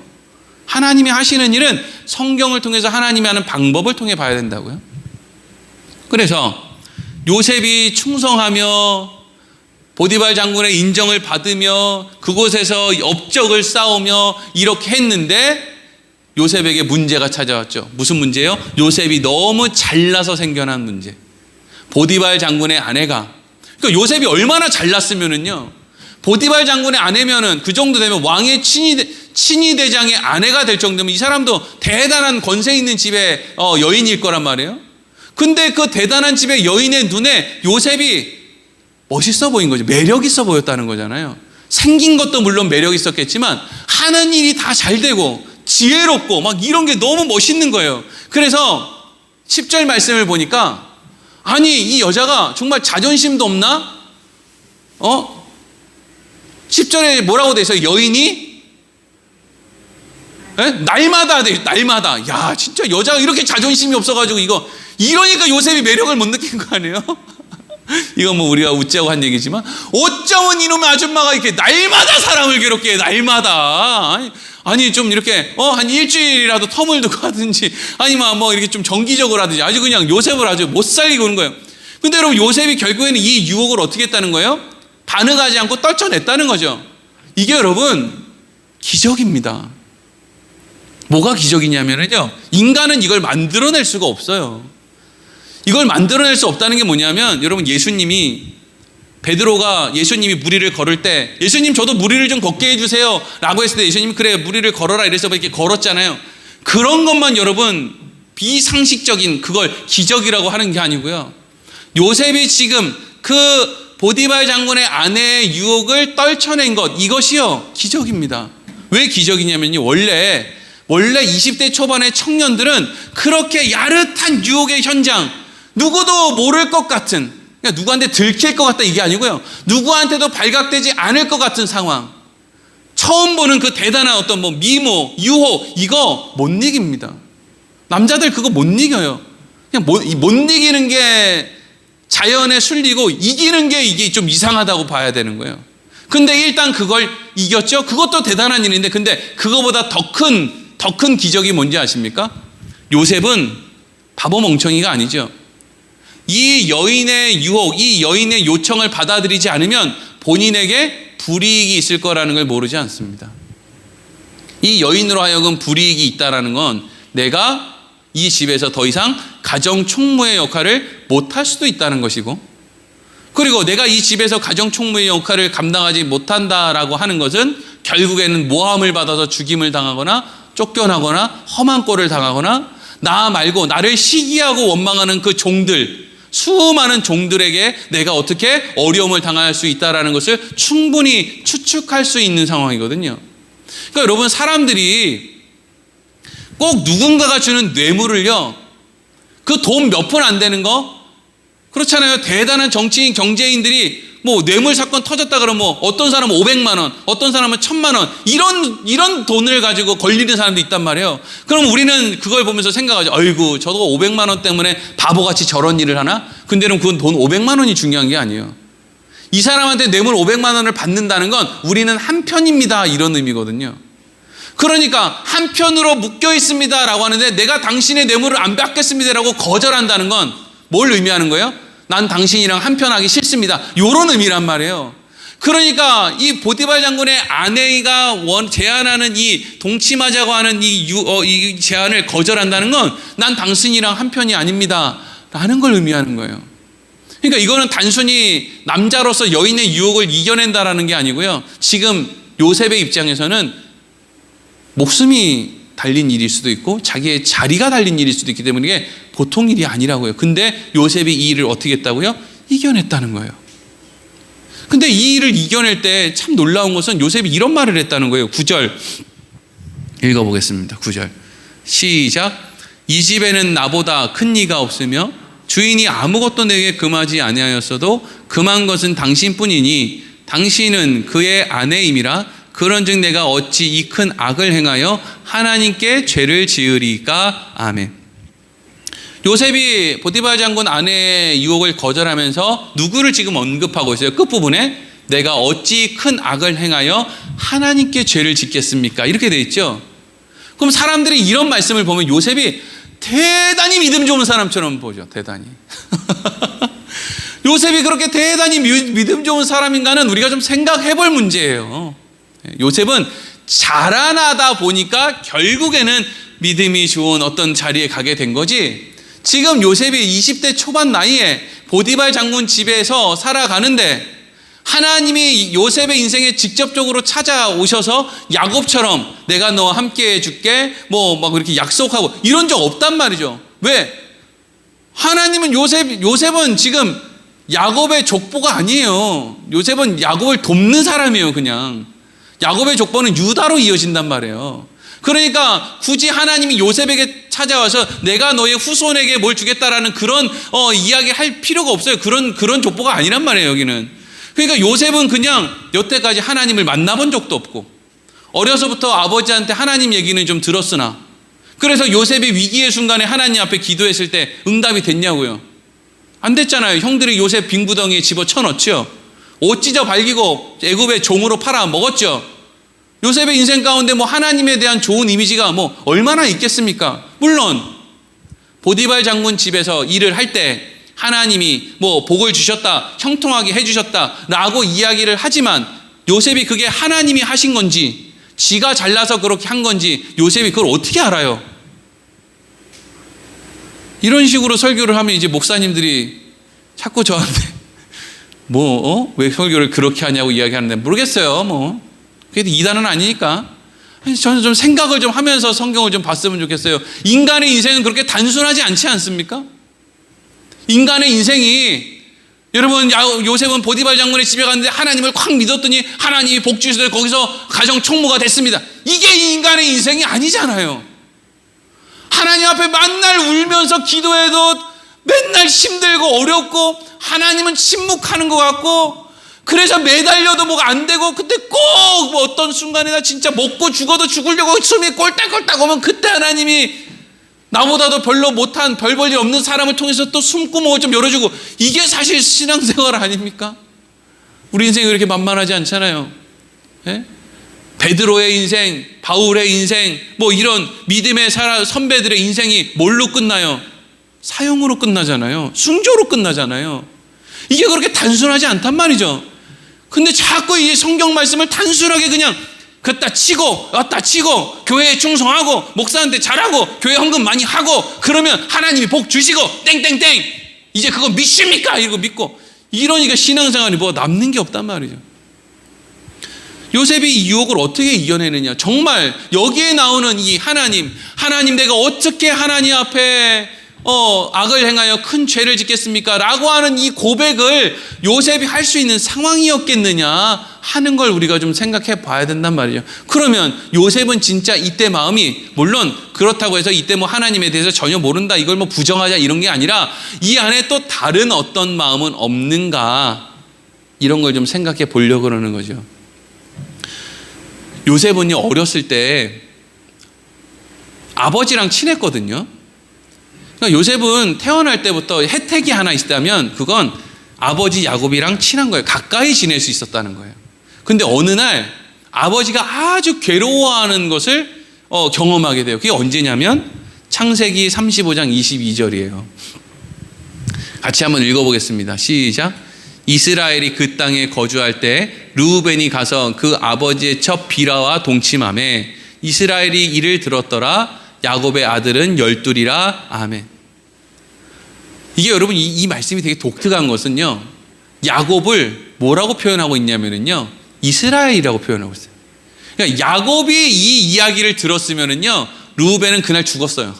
하나님이 하시는 일은 성경을 통해서 하나님이 하는 방법을 통해 봐야 된다고요. 그래서 요셉이 충성하며 보디발 장군의 인정을 받으며 그곳에서 업적을 쌓으며 이렇게 했는데 요셉에게 문제가 찾아왔죠. 무슨 문제예요? 요셉이 너무 잘나서 생겨난 문제. 보디발 장군의 아내가, 그러니까 요셉이 얼마나 잘났으면은요, 보디발 장군의 아내면은 그 정도 되면 왕의 친위 대장의 아내가 될 정도면 이 사람도 대단한 권세 있는 집의 여인일 거란 말이에요. 근데 그 대단한 집의 여인의 눈에 요셉이 멋있어 보인 거죠. 매력 있어 보였다는 거잖아요. 생긴 것도 물론 매력 있었겠지만 하는 일이 다 잘 되고 지혜롭고 막 이런 게 너무 멋있는 거예요. 그래서 10절 말씀을 보니까 아니 이 여자가 정말 자존심도 없나? 10절에 뭐라고 돼 있어요? 여인이 날마다 돼, 날마다. 야, 진짜 여자가 이렇게 자존심이 없어가지고 이러니까 요셉이 매력을 못 느낀 거 아니에요? 이건 뭐 우리가 웃자고 한 얘기지만 어쩌면 이놈의 아줌마가 이렇게 날마다 사람을 괴롭게 해, 날마다. 아니 좀 이렇게 한 일주일이라도 텀을 두고 하든지 아니면 뭐 이렇게 좀 정기적으로 하든지 아주 그냥 요셉을 아주 못 살리고 오는 거예요. 근데 여러분 요셉이 결국에는 이 유혹을 어떻게 했다는 거예요? 반응하지 않고 떨쳐냈다는 거죠. 이게 여러분 기적입니다. 뭐가 기적이냐면요, 인간은 이걸 만들어낼 수가 없어요. 이걸 만들어낼 수 없다는 게 뭐냐면, 여러분 예수님이 베드로가 예수님이 무리를 걸을 때 예수님 저도 무리를 좀 걷게 해주세요 라고 했을 때 예수님이 그래 무리를 걸어라 이래서 이렇게 걸었잖아요. 그런 것만 여러분 비상식적인 그걸 기적이라고 하는 게 아니고요, 요셉이 지금 그 보디발 장군의 아내의 유혹을 떨쳐낸 것, 이것이요 기적입니다. 왜 기적이냐면요, 원래 20대 초반의 청년들은 그렇게 야릇한 유혹의 현장, 누구도 모를 것 같은, 그러니까 누구한테 들킬 것 같다 이게 아니고요, 누구한테도 발각되지 않을 것 같은 상황, 처음 보는 그 대단한 어떤 뭐 미모, 유혹, 이거 못 이깁니다. 남자들 그거 못 이겨요. 그냥 못 이기는 게 자연의 순리고 이기는 게 이게 좀 이상하다고 봐야 되는 거예요. 근데 일단 그걸 이겼죠. 그것도 대단한 일인데, 근데 그거보다 더 큰 기적이 뭔지 아십니까? 요셉은 바보 멍청이가 아니죠. 이 여인의 유혹, 이 여인의 요청을 받아들이지 않으면 본인에게 불이익이 있을 거라는 걸 모르지 않습니다. 이 여인으로 하여금 불이익이 있다는 건 내가 이 집에서 더 이상 가정 총무의 역할을 못할 수도 있다는 것이고, 그리고 내가 이 집에서 가정 총무의 역할을 감당하지 못한다라고 하는 것은 결국에는 모함을 받아서 죽임을 당하거나 쫓겨나거나 험한 꼴을 당하거나 나 말고 나를 시기하고 원망하는 그 종들, 수많은 종들에게 내가 어떻게 어려움을 당할 수 있다는 것을 충분히 추측할 수 있는 상황이거든요. 그러니까 여러분, 사람들이 꼭 누군가가 주는 뇌물을요, 그 돈 몇 푼 안 되는 거 그렇잖아요. 대단한 정치인, 경제인들이 뭐 뇌물 사건 터졌다 그러면 뭐 어떤 사람은 500만 원, 어떤 사람은 1000만 원, 이런 돈을 가지고 걸리는 사람도 있단 말이에요. 그럼 우리는 그걸 보면서 생각하죠. 아이고, 저도 500만 원 때문에 바보같이 저런 일을 하나? 근데 그건 돈 500만 원이 중요한 게 아니에요. 이 사람한테 뇌물 500만 원을 받는다는 건 우리는 한편입니다, 이런 의미거든요. 그러니까 한편으로 묶여 있습니다 라고 하는데 내가 당신의 뇌물을 안 받겠습니다 라고 거절한다는 건 뭘 의미하는 거예요? 난 당신이랑 한편하기 싫습니다, 이런 의미란 말이에요. 그러니까 이 보디발 장군의 아내가 제안하는 이 동침하자고 하는 이 제안을 거절한다는 건 난 당신이랑 한편이 아닙니다 라는 걸 의미하는 거예요. 그러니까 이거는 단순히 남자로서 여인의 유혹을 이겨낸다라는 게 아니고요, 지금 요셉의 입장에서는 목숨이 달린 일일 수도 있고 자기의 자리가 달린 일일 수도 있기 때문에 이게 보통 일이 아니라고요. 근데 요셉이 이 일을 어떻게 했다고요? 이겨냈다는 거예요. 근데 이 일을 이겨낼 때 참 놀라운 것은 요셉이 이런 말을 했다는 거예요. 9절 읽어보겠습니다. 9절 시작. 이 집에는 나보다 큰 이가 없으며 주인이 아무것도 내게 금하지 아니하였어도 금한 것은 당신뿐이니 당신은 그의 아내임이라. 그런즉 내가 어찌 이 큰 악을 행하여 하나님께 죄를 지으리까. 아멘. 요셉이 보디발 장군 아내의 유혹을 거절하면서 누구를 지금 언급하고 있어요? 끝부분에 내가 어찌 큰 악을 행하여 하나님께 죄를 짓겠습니까? 이렇게 돼 있죠. 그럼 사람들이 이런 말씀을 보면 요셉이 대단히 믿음 좋은 사람처럼 보죠. 대단히. 요셉이 그렇게 대단히 믿음 좋은 사람인가는 우리가 좀 생각해 볼 문제예요. 요셉은 자라나다 보니까 결국에는 믿음이 좋은 어떤 자리에 가게 된 거지, 지금 요셉이 20대 초반 나이에 보디발 장군 집에서 살아가는데 하나님이 요셉의 인생에 직접적으로 찾아오셔서 야곱처럼 내가 너와 함께 해줄게 막 이렇게 약속하고 이런 적 없단 말이죠. 왜? 하나님은 요셉은 지금 야곱의 족보가 아니에요. 요셉은 야곱을 돕는 사람이에요. 그냥 야곱의 족보는 유다로 이어진단 말이에요. 그러니까 굳이 하나님이 요셉에게 찾아와서 내가 너의 후손에게 뭘 주겠다라는 그런 이야기 할 필요가 없어요. 그런 족보가 아니란 말이에요, 여기는. 그러니까 요셉은 그냥 여태까지 하나님을 만나본 적도 없고 어려서부터 아버지한테 하나님 얘기는 좀 들었으나, 그래서 요셉이 위기의 순간에 하나님 앞에 기도했을 때 응답이 됐냐고요? 안 됐잖아요. 형들이 요셉 빙구덩이에 집어쳐넣죠. 옷 찢어 발기고 애굽의 종으로 팔아 먹었죠. 요셉의 인생 가운데 뭐 하나님에 대한 좋은 이미지가 뭐 얼마나 있겠습니까? 물론 보디발 장군 집에서 일을 할 때 하나님이 뭐 복을 주셨다, 형통하게 해주셨다라고 이야기를 하지만 요셉이 그게 하나님이 하신 건지 지가 잘나서 그렇게 한 건지 요셉이 그걸 어떻게 알아요? 이런 식으로 설교를 하면 이제 목사님들이 자꾸 저한테 왜 설교를 그렇게 하냐고 이야기하는데 모르겠어요. 뭐 그래도 이단은 아니니까. 저는 좀 생각을 좀 하면서 성경을 좀 봤으면 좋겠어요. 인간의 인생은 그렇게 단순하지 않지 않습니까? 인간의 인생이, 여러분, 요셉은 보디발 장군의 집에 갔는데 하나님을 콱 믿었더니 하나님이 복 주셔서 거기서 가정 총무가 됐습니다. 이게 인간의 인생이 아니잖아요. 하나님 앞에 만날 울면서 기도해도 맨날 힘들고 어렵고 하나님은 침묵하는 것 같고, 그래서 매달려도 뭐가 안 되고, 그때 꼭 뭐 어떤 순간에 나 진짜 먹고 죽어도 죽으려고 숨이 꼴딱꼴딱 오면 그때 하나님이 나보다도 별로 못한 별 볼 일 없는 사람을 통해서 또 숨구멍을 좀 열어주고, 이게 사실 신앙생활 아닙니까? 우리 인생이 그렇게 만만하지 않잖아요. 예? 베드로의 인생, 바울의 인생, 뭐 이런 믿음의 선배들의 인생이 뭘로 끝나요? 사형으로 끝나잖아요. 순교로 끝나잖아요. 이게 그렇게 단순하지 않단 말이죠. 근데 자꾸 이 성경 말씀을 단순하게 그냥 그따 치고 왔다 치고 교회에 충성하고 목사한테 잘하고 교회 헌금 많이 하고 그러면 하나님이 복 주시고 땡땡땡 이제 그거 믿습니까? 이러고 믿고 이러니까 신앙생활이 뭐 남는 게 없단 말이죠. 요셉이 이 유혹을 어떻게 이겨내느냐. 정말 여기에 나오는 이 하나님 내가 어떻게 하나님 앞에 악을 행하여 큰 죄를 짓겠습니까? 라고 하는 이 고백을 요셉이 할 수 있는 상황이었겠느냐 하는 걸 우리가 좀 생각해 봐야 된단 말이죠. 그러면 요셉은 진짜 이때 마음이, 물론 그렇다고 해서 이때 뭐 하나님에 대해서 전혀 모른다, 이걸 뭐 부정하자 이런 게 아니라 이 안에 또 다른 어떤 마음은 없는가, 이런 걸 좀 생각해 보려고 그러는 거죠. 요셉은요, 어렸을 때 아버지랑 친했거든요. 그러니까 요셉은 태어날 때부터 혜택이 하나 있다면 그건 아버지 야곱이랑 친한 거예요. 가까이 지낼 수 있었다는 거예요. 근데 어느 날 아버지가 아주 괴로워하는 것을 경험하게 돼요. 그게 언제냐면 창세기 35장 22절이에요. 같이 한번 읽어보겠습니다. 시작. 이스라엘이 그 땅에 거주할 때 르우벤이 가서 그 아버지의 첩 비라와 동침하매 이스라엘이 이를 들었더라. 야곱의 아들은 12이라. 아멘. 이게 여러분 이 말씀이 되게 독특한 것은요, 야곱을 뭐라고 표현하고 있냐면요, 이스라엘이라고 표현하고 있어요. 그러니까 야곱이 이 이야기를 들었으면은요, 르우벤은 그날 죽었어요.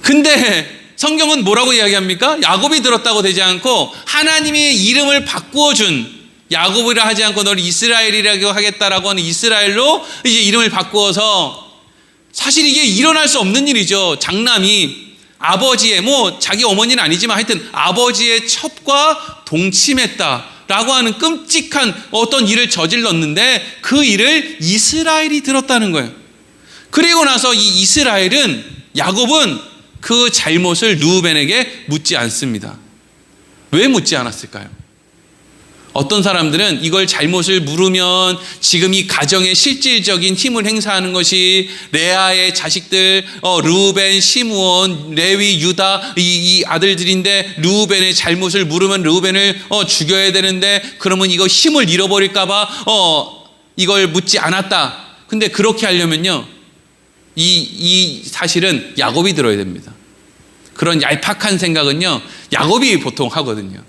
근데 성경은 뭐라고 이야기합니까? 야곱이 들었다고 되지 않고 하나님이 이름을 바꾸어준, 야곱이라 하지 않고 너를 이스라엘이라고 하겠다라고 하는 이스라엘로 이제 이름을 바꾸어서, 사실 이게 일어날 수 없는 일이죠. 장남이 아버지의, 뭐 자기 어머니는 아니지만 하여튼 아버지의 첩과 동침했다라고 하는 끔찍한 어떤 일을 저질렀는데 그 일을 이스라엘이 들었다는 거예요. 그리고 나서 이 이스라엘은, 야곱은 그 잘못을 르우벤에게 묻지 않습니다. 왜 묻지 않았을까요? 어떤 사람들은 이걸 잘못을 물으면 지금 이 가정의 실질적인 힘을 행사하는 것이 레아의 자식들, 르우벤, 시므온, 레위, 유다 이 아들들인데 르우벤의 잘못을 물으면 르우벤을 죽여야 되는데 그러면 이거 힘을 잃어버릴까 봐 이걸 묻지 않았다. 근데 그렇게 하려면요, 이 사실은 야곱이 들어야 됩니다. 그런 얄팍한 생각은요, 야곱이 보통 하거든요.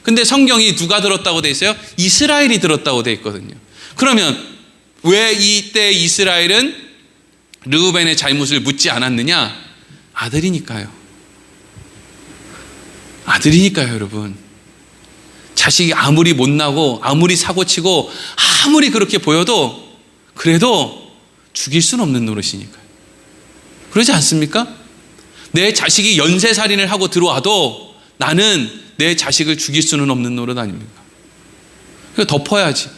근데 성경이 누가 들었다고 돼 있어요? 이스라엘이 들었다고 돼 있거든요. 그러면 왜 이때 이스라엘은 르우벤의 잘못을 묻지 않았느냐? 아들이니까요. 아들이니까요, 여러분. 자식이 아무리 못나고 아무리 사고치고 아무리 그렇게 보여도 그래도 죽일 수는 없는 노릇이니까요. 그러지 않습니까? 내 자식이 연쇄살인을 하고 들어와도 나는 내 자식을 죽일 수는 없는 노릇 아닙니까? 그러니까 덮어야지.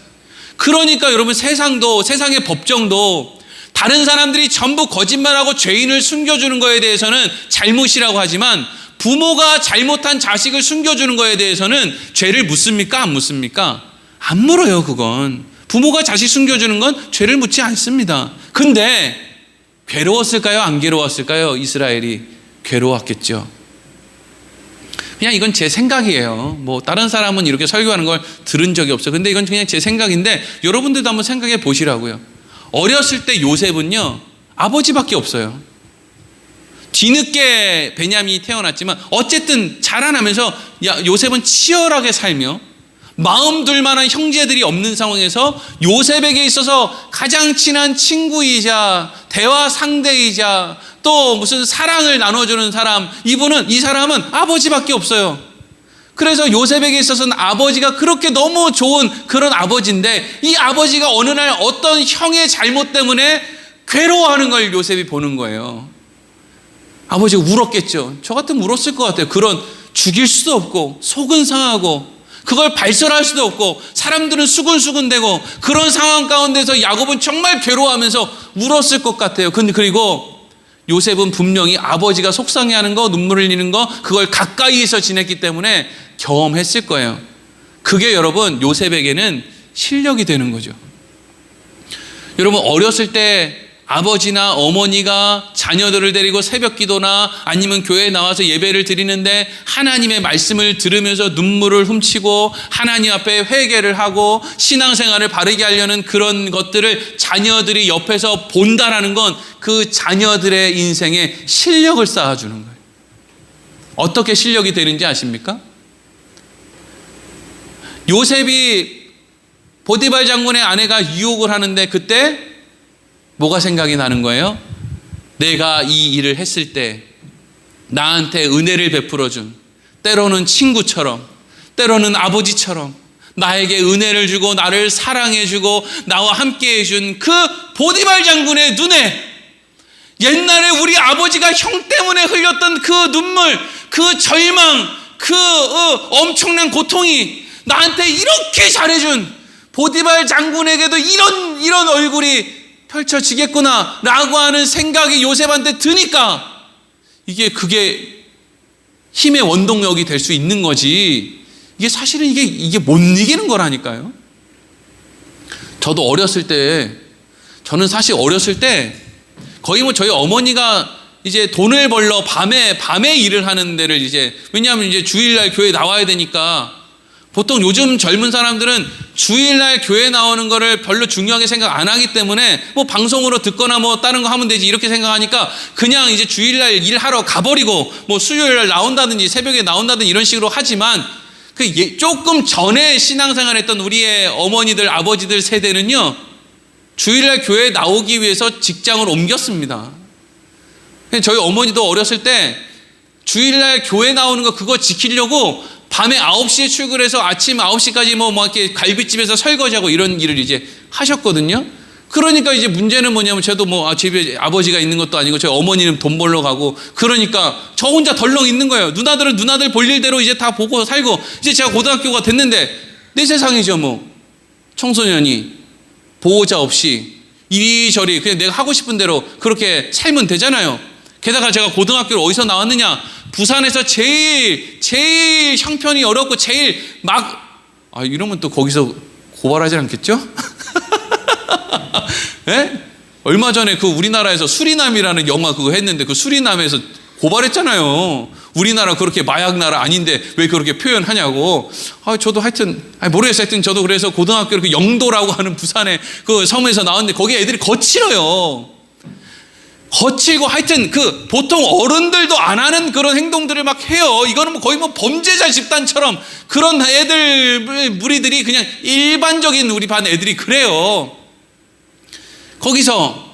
그러니까 여러분 세상의 법정도 다른 사람들이 전부 거짓말하고 죄인을 숨겨주는 거에 대해서는 잘못이라고 하지만 부모가 잘못한 자식을 숨겨주는 거에 대해서는 죄를 묻습니까? 안 묻습니까? 안 물어요. 그건 부모가 자식 숨겨주는 건 죄를 묻지 않습니다. 근데 괴로웠을까요? 안 괴로웠을까요? 이스라엘이 괴로웠겠죠. 그냥 이건 제 생각이에요. 뭐 다른 사람은 이렇게 설교하는 걸 들은 적이 없어요. 근데 이건 그냥 제 생각인데 여러분들도 한번 생각해 보시라고요. 어렸을 때 요셉은요, 아버지밖에 없어요. 뒤늦게 베냐민이 태어났지만 어쨌든 자라나면서 요셉은 치열하게 살며 마음 둘 만한 형제들이 없는 상황에서 요셉에게 있어서 가장 친한 친구이자 대화 상대이자 또 무슨 사랑을 나눠주는 사람, 이 사람은 아버지밖에 없어요. 그래서 요셉에게 있어서는 아버지가 그렇게 너무 좋은 그런 아버지인데 이 아버지가 어느 날 어떤 형의 잘못 때문에 괴로워하는 걸 요셉이 보는 거예요. 아버지가 울었겠죠. 저 같으면 울었을 것 같아요. 그런 죽일 수도 없고 속은 상하고 그걸 발설할 수도 없고 사람들은 수근수근대고 그런 상황 가운데서 야곱은 정말 괴로워하면서 울었을 것 같아요. 그리고 요셉은 분명히 아버지가 속상해하는 거, 눈물을 흘리는 거 그걸 가까이에서 지냈기 때문에 경험했을 거예요. 그게 여러분 요셉에게는 실력이 되는 거죠. 여러분 어렸을 때 아버지나 어머니가 자녀들을 데리고 새벽 기도나 아니면 교회에 나와서 예배를 드리는데 하나님의 말씀을 들으면서 눈물을 훔치고 하나님 앞에 회개를 하고 신앙생활을 바르게 하려는 그런 것들을 자녀들이 옆에서 본다라는 건 그 자녀들의 인생에 실력을 쌓아주는 거예요. 어떻게 실력이 되는지 아십니까? 요셉이 보디발 장군의 아내가 유혹을 하는데 그때 뭐가 생각이 나는 거예요? 내가 이 일을 했을 때 나한테 은혜를 베풀어준 때로는 친구처럼 때로는 아버지처럼 나에게 은혜를 주고 나를 사랑해주고 나와 함께 해준 그 보디발 장군의 눈에 옛날에 우리 아버지가 형 때문에 흘렸던 그 눈물, 그 절망, 그 엄청난 고통이 나한테 이렇게 잘해준 보디발 장군에게도 이런 얼굴이 펼쳐지겠구나 라고 하는 생각이 요셉한테 드니까 그게 힘의 원동력이 될 수 있는 거지. 이게 사실은 이게 못 이기는 거라니까요. 저는 사실 어렸을 때 거의 뭐 저희 어머니가 이제 돈을 벌러 밤에 일을 하는 데를 왜냐하면 이제 주일날 교회 나와야 되니까 보통 요즘 젊은 사람들은 주일날 교회 나오는 거를 별로 중요하게 생각 안 하기 때문에 뭐 방송으로 듣거나 뭐 다른 거 하면 되지 이렇게 생각하니까 그냥 이제 주일날 일하러 가버리고 뭐 수요일날 나온다든지 새벽에 나온다든지 이런 식으로 하지만 조금 전에 신앙생활 했던 우리의 어머니들 아버지들 세대는요 주일날 교회에 나오기 위해서 직장을 옮겼습니다. 저희 어머니도 어렸을 때 주일날 교회 나오는 거 그거 지키려고 밤에 9시에 출근해서 아침 9시까지 뭐 이렇게 갈비집에서 설거지하고 이런 일을 이제 하셨거든요. 그러니까 이제 문제는 뭐냐면 저도 집에 아버지가 있는 것도 아니고 저희 어머니는 돈 벌러 가고 그러니까 저 혼자 덜렁 있는 거예요. 누나들은 누나들 볼 일대로 이제 다 보고 살고 이제 제가 고등학교가 됐는데 내 세상이죠 뭐. 청소년이 보호자 없이 이리저리 그냥 내가 하고 싶은 대로 그렇게 살면 되잖아요. 게다가 제가 고등학교를 어디서 나왔느냐? 부산에서 제일 형편이 어렵고 제일 이러면 또 거기서 고발하지 않겠죠? 네? 얼마 전에 그 우리나라에서 수리남이라는 영화 그거 했는데 그 수리남에서 고발했잖아요. 우리나라 그렇게 마약 나라 아닌데 왜 그렇게 표현하냐고. 저도 하여튼 모르겠어요. 하여튼 저도 그래서 고등학교 그 영도라고 하는 부산의 그 섬에서 나왔는데 거기 애들이 거칠어요. 거칠고 하여튼 보통 어른들도 안 하는 그런 행동들을 막 해요. 이거는 거의 범죄자 집단처럼 그런 애들 무리들이 그냥 일반적인 우리 반 애들이 그래요. 거기서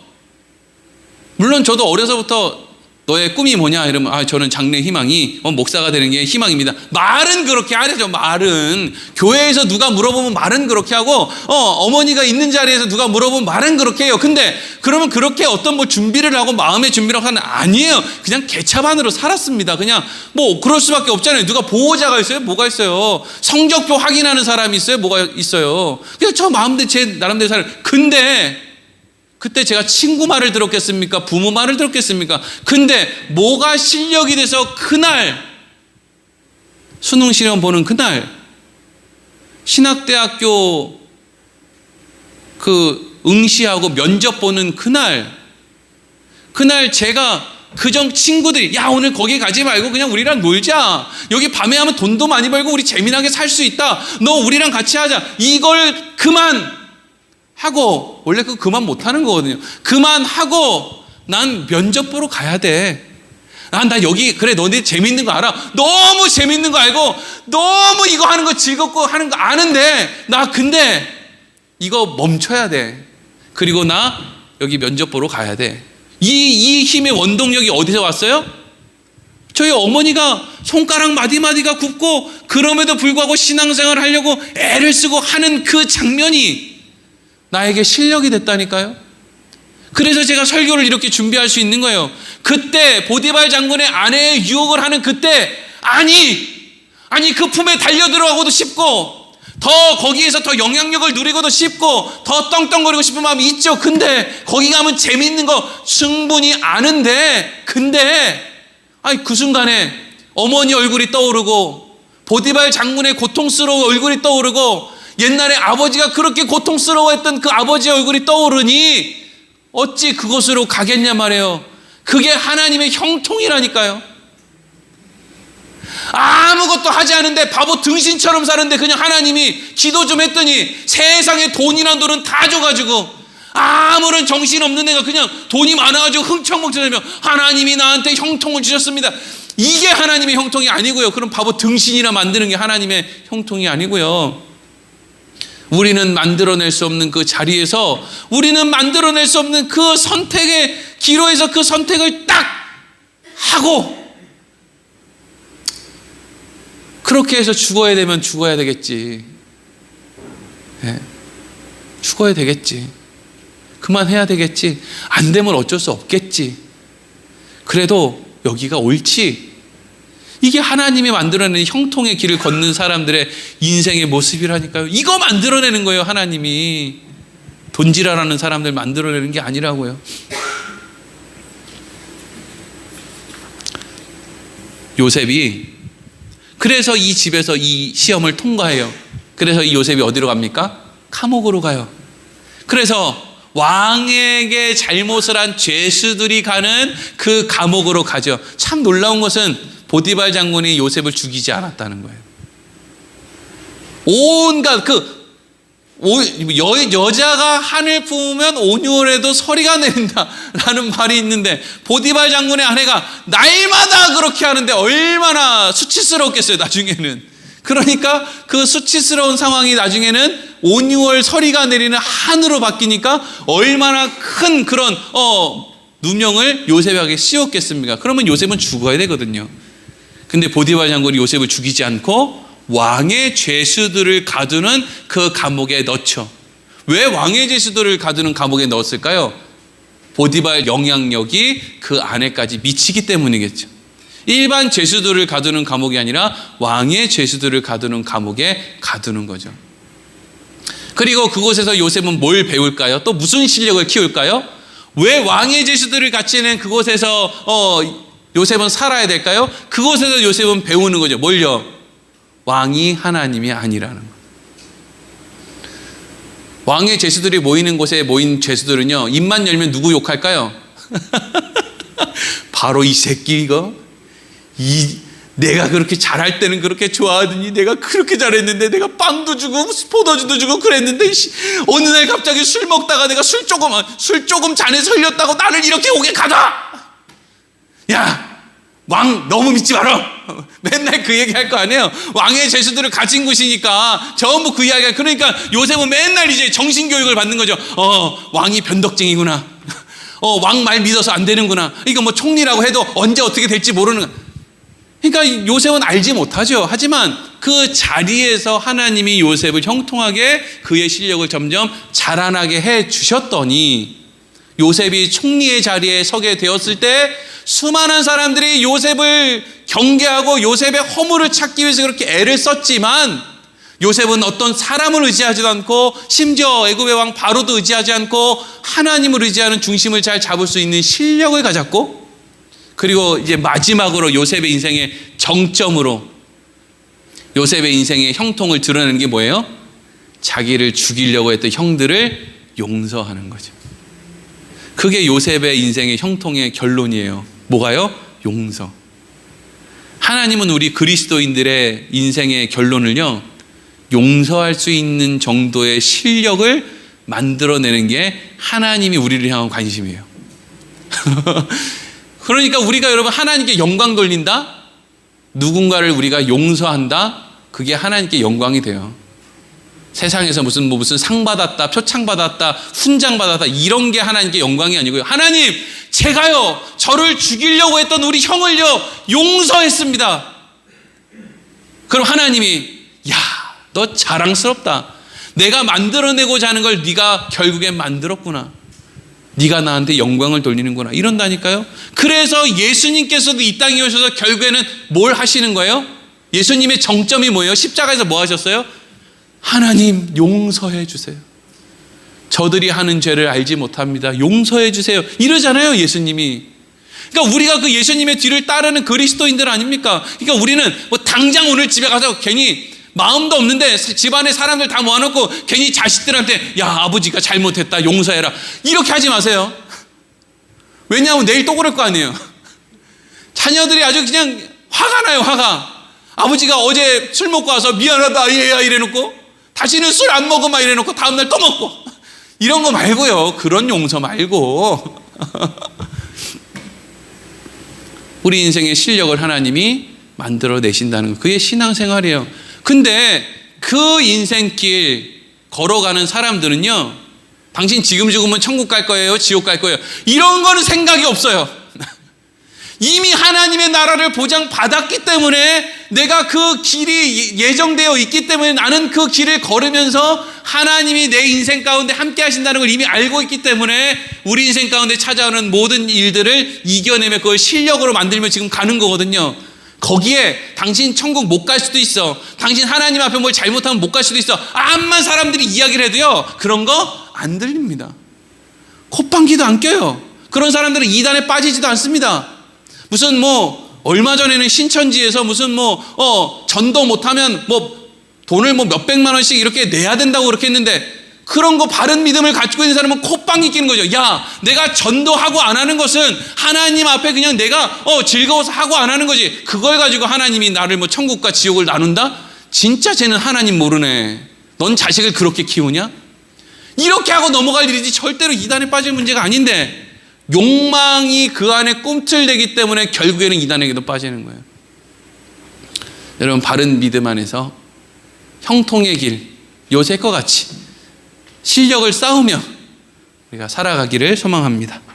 물론 저도 어려서부터 너의 꿈이 뭐냐? 이러면 저는 장래 희망이 목사가 되는 게 희망입니다. 말은 그렇게 하죠. 말은 교회에서 누가 물어보면 말은 그렇게 하고 어머니가 있는 자리에서 누가 물어보면 말은 그렇게 해요. 근데 그러면 그렇게 어떤 뭐 준비를 하고 마음의 준비를 하는 아니에요. 그냥 개차반으로 살았습니다. 그냥 뭐 그럴 수밖에 없잖아요. 누가 보호자가 있어요? 뭐가 있어요? 성적표 확인하는 사람이 있어요? 뭐가 있어요? 그냥 저 마음대로 제 나름대로 살아요. 근데 그때 제가 친구 말을 들었겠습니까? 부모 말을 들었겠습니까? 근데 뭐가 실력이 돼서 그날 수능 시험 보는 그날 신학대학교 그 응시하고 면접 보는 그날 제가 그전 친구들이 야 오늘 거기 가지 말고 그냥 우리랑 놀자. 여기 밤에 하면 돈도 많이 벌고 우리 재미나게 살 수 있다. 너 우리랑 같이 하자. 이걸 그만 하고 원래 그거 그만 못하는 거거든요. 그만하고 난 면접 보러 가야 돼. 나 여기 그래 너네 재밌는 거 알아. 너무 재밌는 거 알고 너무 이거 하는 거 즐겁고 하는 거 아는데 나 근데 이거 멈춰야 돼. 그리고 나 여기 면접 보러 가야 돼. 이 힘의 원동력이 어디서 왔어요? 저희 어머니가 손가락 마디마디가 굽고 그럼에도 불구하고 신앙생활을 하려고 애를 쓰고 하는 그 장면이 나에게 실력이 됐다니까요. 그래서 제가 설교를 이렇게 준비할 수 있는 거예요. 그때 보디발 장군의 아내의 유혹을 하는 그때 아니 그 품에 달려들어가고도 싶고 더 거기에서 더 영향력을 누리고도 싶고 더 떵떵거리고 싶은 마음이 있죠. 근데 거기 가면 재밌는 거 충분히 아는데 근데 그 순간에 어머니 얼굴이 떠오르고 보디발 장군의 고통스러운 얼굴이 떠오르고 옛날에 아버지가 그렇게 고통스러워했던 그 아버지의 얼굴이 떠오르니 어찌 그곳으로 가겠냐 말이에요. 그게 하나님의 형통이라니까요. 아무것도 하지 않은데 바보 등신처럼 사는데 그냥 하나님이 기도 좀 했더니 세상에 돈이나 돈은 다 줘가지고 아무런 정신없는 애가 그냥 돈이 많아가지고 흥청망청하며 하나님이 나한테 형통을 주셨습니다. 이게 하나님의 형통이 아니고요. 그럼 바보 등신이나 만드는 게 하나님의 형통이 아니고요. 우리는 만들어낼 수 없는 그 자리에서 우리는 만들어낼 수 없는 그 선택의 기로에서 그 선택을 딱 하고 그렇게 해서 죽어야 되면 죽어야 되겠지. 네. 죽어야 되겠지. 그만해야 되겠지. 안 되면 어쩔 수 없겠지. 그래도 여기가 옳지. 이게 하나님이 만들어내는 형통의 길을 걷는 사람들의 인생의 모습이라니까요. 이거 만들어내는 거예요. 하나님이 돈지랄하는 사람들 만들어내는 게 아니라고요. 요셉이 그래서 이 집에서 이 시험을 통과해요. 그래서 이 요셉이 어디로 갑니까? 감옥으로 가요. 그래서 왕에게 잘못을 한 죄수들이 가는 그 감옥으로 가죠. 참 놀라운 것은 보디발 장군이 요셉을 죽이지 않았다는 거예요. 온갖 여자가 한을 품으면 온유월에도 서리가 내린다라는 말이 있는데 보디발 장군의 아내가 날마다 그렇게 하는데 얼마나 수치스러웠겠어요. 나중에는. 그러니까 그 수치스러운 상황이 나중에는 온유월 서리가 내리는 한으로 바뀌니까 얼마나 큰 그런 누명을 요셉에게 씌웠겠습니까? 그러면 요셉은 죽어야 되거든요. 근데 보디발 장군이 요셉을 죽이지 않고 왕의 죄수들을 가두는 그 감옥에 넣죠. 왜 왕의 죄수들을 가두는 감옥에 넣었을까요? 보디발 영향력이 그 안에까지 미치기 때문이겠죠. 일반 죄수들을 가두는 감옥이 아니라 왕의 죄수들을 가두는 감옥에 가두는 거죠. 그리고 그곳에서 요셉은 뭘 배울까요? 또 무슨 실력을 키울까요? 왜 왕의 죄수들을 갇히는 그곳에서 요셉은 살아야 될까요? 그곳에서 요셉은 배우는 거죠. 뭘요? 왕이 하나님이 아니라는 거. 왕의 죄수들이 모이는 곳에 모인 죄수들은요, 입만 열면 누구 욕할까요? 바로 이 새끼 이거. 내가 그렇게 잘할 때는 그렇게 좋아하더니 내가 그렇게 잘했는데 내가 빵도 주고 포도주도 주고 그랬는데 어느 날 갑자기 술 먹다가 내가 술 조금 잔에 설렸다고 나를 이렇게 오게 가다. 야, 왕 너무 믿지 마라. 맨날 그 얘기 할 거 아니에요. 왕의 죄수들을 가진 곳이니까 전부 그 이야기가. 그러니까 요셉은 맨날 이제 정신교육을 받는 거죠. 왕이 변덕쟁이구나. 왕 말 믿어서 안 되는구나. 이거 뭐 총리라고 해도 언제 어떻게 될지 모르는. 그러니까 요셉은 알지 못하죠. 하지만 그 자리에서 하나님이 요셉을 형통하게 그의 실력을 점점 자라나게 해 주셨더니 요셉이 총리의 자리에 서게 되었을 때 수많은 사람들이 요셉을 경계하고 요셉의 허물을 찾기 위해서 그렇게 애를 썼지만 요셉은 어떤 사람을 의지하지도 않고 심지어 애굽의 왕 바로도 의지하지 않고 하나님을 의지하는 중심을 잘 잡을 수 있는 실력을 가졌고, 그리고 이제 마지막으로 요셉의 인생의 정점으로 요셉의 인생의 형통을 드러내는 게 뭐예요? 자기를 죽이려고 했던 형들을 용서하는 거죠. 그게 요셉의 인생의 형통의 결론이에요. 뭐가요? 용서. 하나님은 우리 그리스도인들의 인생의 결론을요, 용서할 수 있는 정도의 실력을 만들어내는 게 하나님이 우리를 향한 관심이에요. 그러니까 우리가 여러분 하나님께 영광 돌린다? 누군가를 우리가 용서한다? 그게 하나님께 영광이 돼요. 세상에서 무슨 상 받았다, 표창 받았다, 훈장 받았다, 이런 게 하나님께 영광이 아니고요. 하나님, 제가요, 저를 죽이려고 했던 우리 형을요, 용서했습니다. 그럼 하나님이, 야, 너 자랑스럽다. 내가 만들어내고자 하는 걸 네가 결국엔 만들었구나. 네가 나한테 영광을 돌리는구나. 이런다니까요. 그래서 예수님께서도 이 땅에 오셔서 결국에는 뭘 하시는 거예요? 예수님의 정점이 뭐예요? 십자가에서 뭐 하셨어요? 하나님 용서해 주세요. 저들이 하는 죄를 알지 못합니다. 용서해 주세요. 이러잖아요, 예수님이. 그러니까 우리가 그 예수님의 뒤를 따르는 그리스도인들 아닙니까? 그러니까 우리는 뭐 당장 오늘 집에 가서 괜히 마음도 없는데 집안에 사람들 다 모아놓고 괜히 자식들한테 야, 아버지가 잘못했다, 용서해라, 이렇게 하지 마세요. 왜냐하면 내일 또 그럴 거 아니에요. 자녀들이 아주 그냥 화가 나요, 화가. 아버지가 어제 술 먹고 와서 미안하다 얘야 이래놓고 다시는 술 안 먹어 막 이래놓고 다음날 또 먹고, 이런 거 말고요. 그런 용서 말고 우리 인생의 실력을 하나님이 만들어내신다는 거, 그게 신앙생활이에요. 근데 그 인생길 걸어가는 사람들은요, 당신 지금 죽으면 천국 갈 거예요, 지옥 갈 거예요, 이런 거는 생각이 없어요. 이미 하나님의 나라를 보장받았기 때문에, 내가 그 길이 예정되어 있기 때문에 나는 그 길을 걸으면서 하나님이 내 인생 가운데 함께 하신다는 걸 이미 알고 있기 때문에 우리 인생 가운데 찾아오는 모든 일들을 이겨내며 그걸 실력으로 만들며 지금 가는 거거든요. 거기에 당신 천국 못 갈 수도 있어, 당신 하나님 앞에 뭘 잘못하면 못 갈 수도 있어, 암만 사람들이 이야기를 해도요, 그런 거 안 들립니다. 콧방귀도 안 껴요. 그런 사람들은 이단에 빠지지도 않습니다. 무슨 뭐 얼마 전에는 신천지에서 무슨 전도 못하면 돈을 몇백만 원씩 이렇게 내야 된다고 그렇게 했는데, 그런 거 바른 믿음을 가지고 있는 사람은 콧방귀 끼는 거죠. 야, 내가 전도하고 안 하는 것은 하나님 앞에 그냥 내가 즐거워서 하고 안 하는 거지, 그걸 가지고 하나님이 나를 천국과 지옥을 나눈다? 진짜 쟤는 하나님 모르네. 넌 자식을 그렇게 키우냐? 이렇게 하고 넘어갈 일이지 절대로 이단에 빠질 문제가 아닌데, 욕망이 그 안에 꿈틀대기 때문에 결국에는 이단에게도 빠지는 거예요. 여러분, 바른 믿음 안에서 형통의 길, 요셉과 같이 실력을 쌓으며 우리가 살아가기를 소망합니다.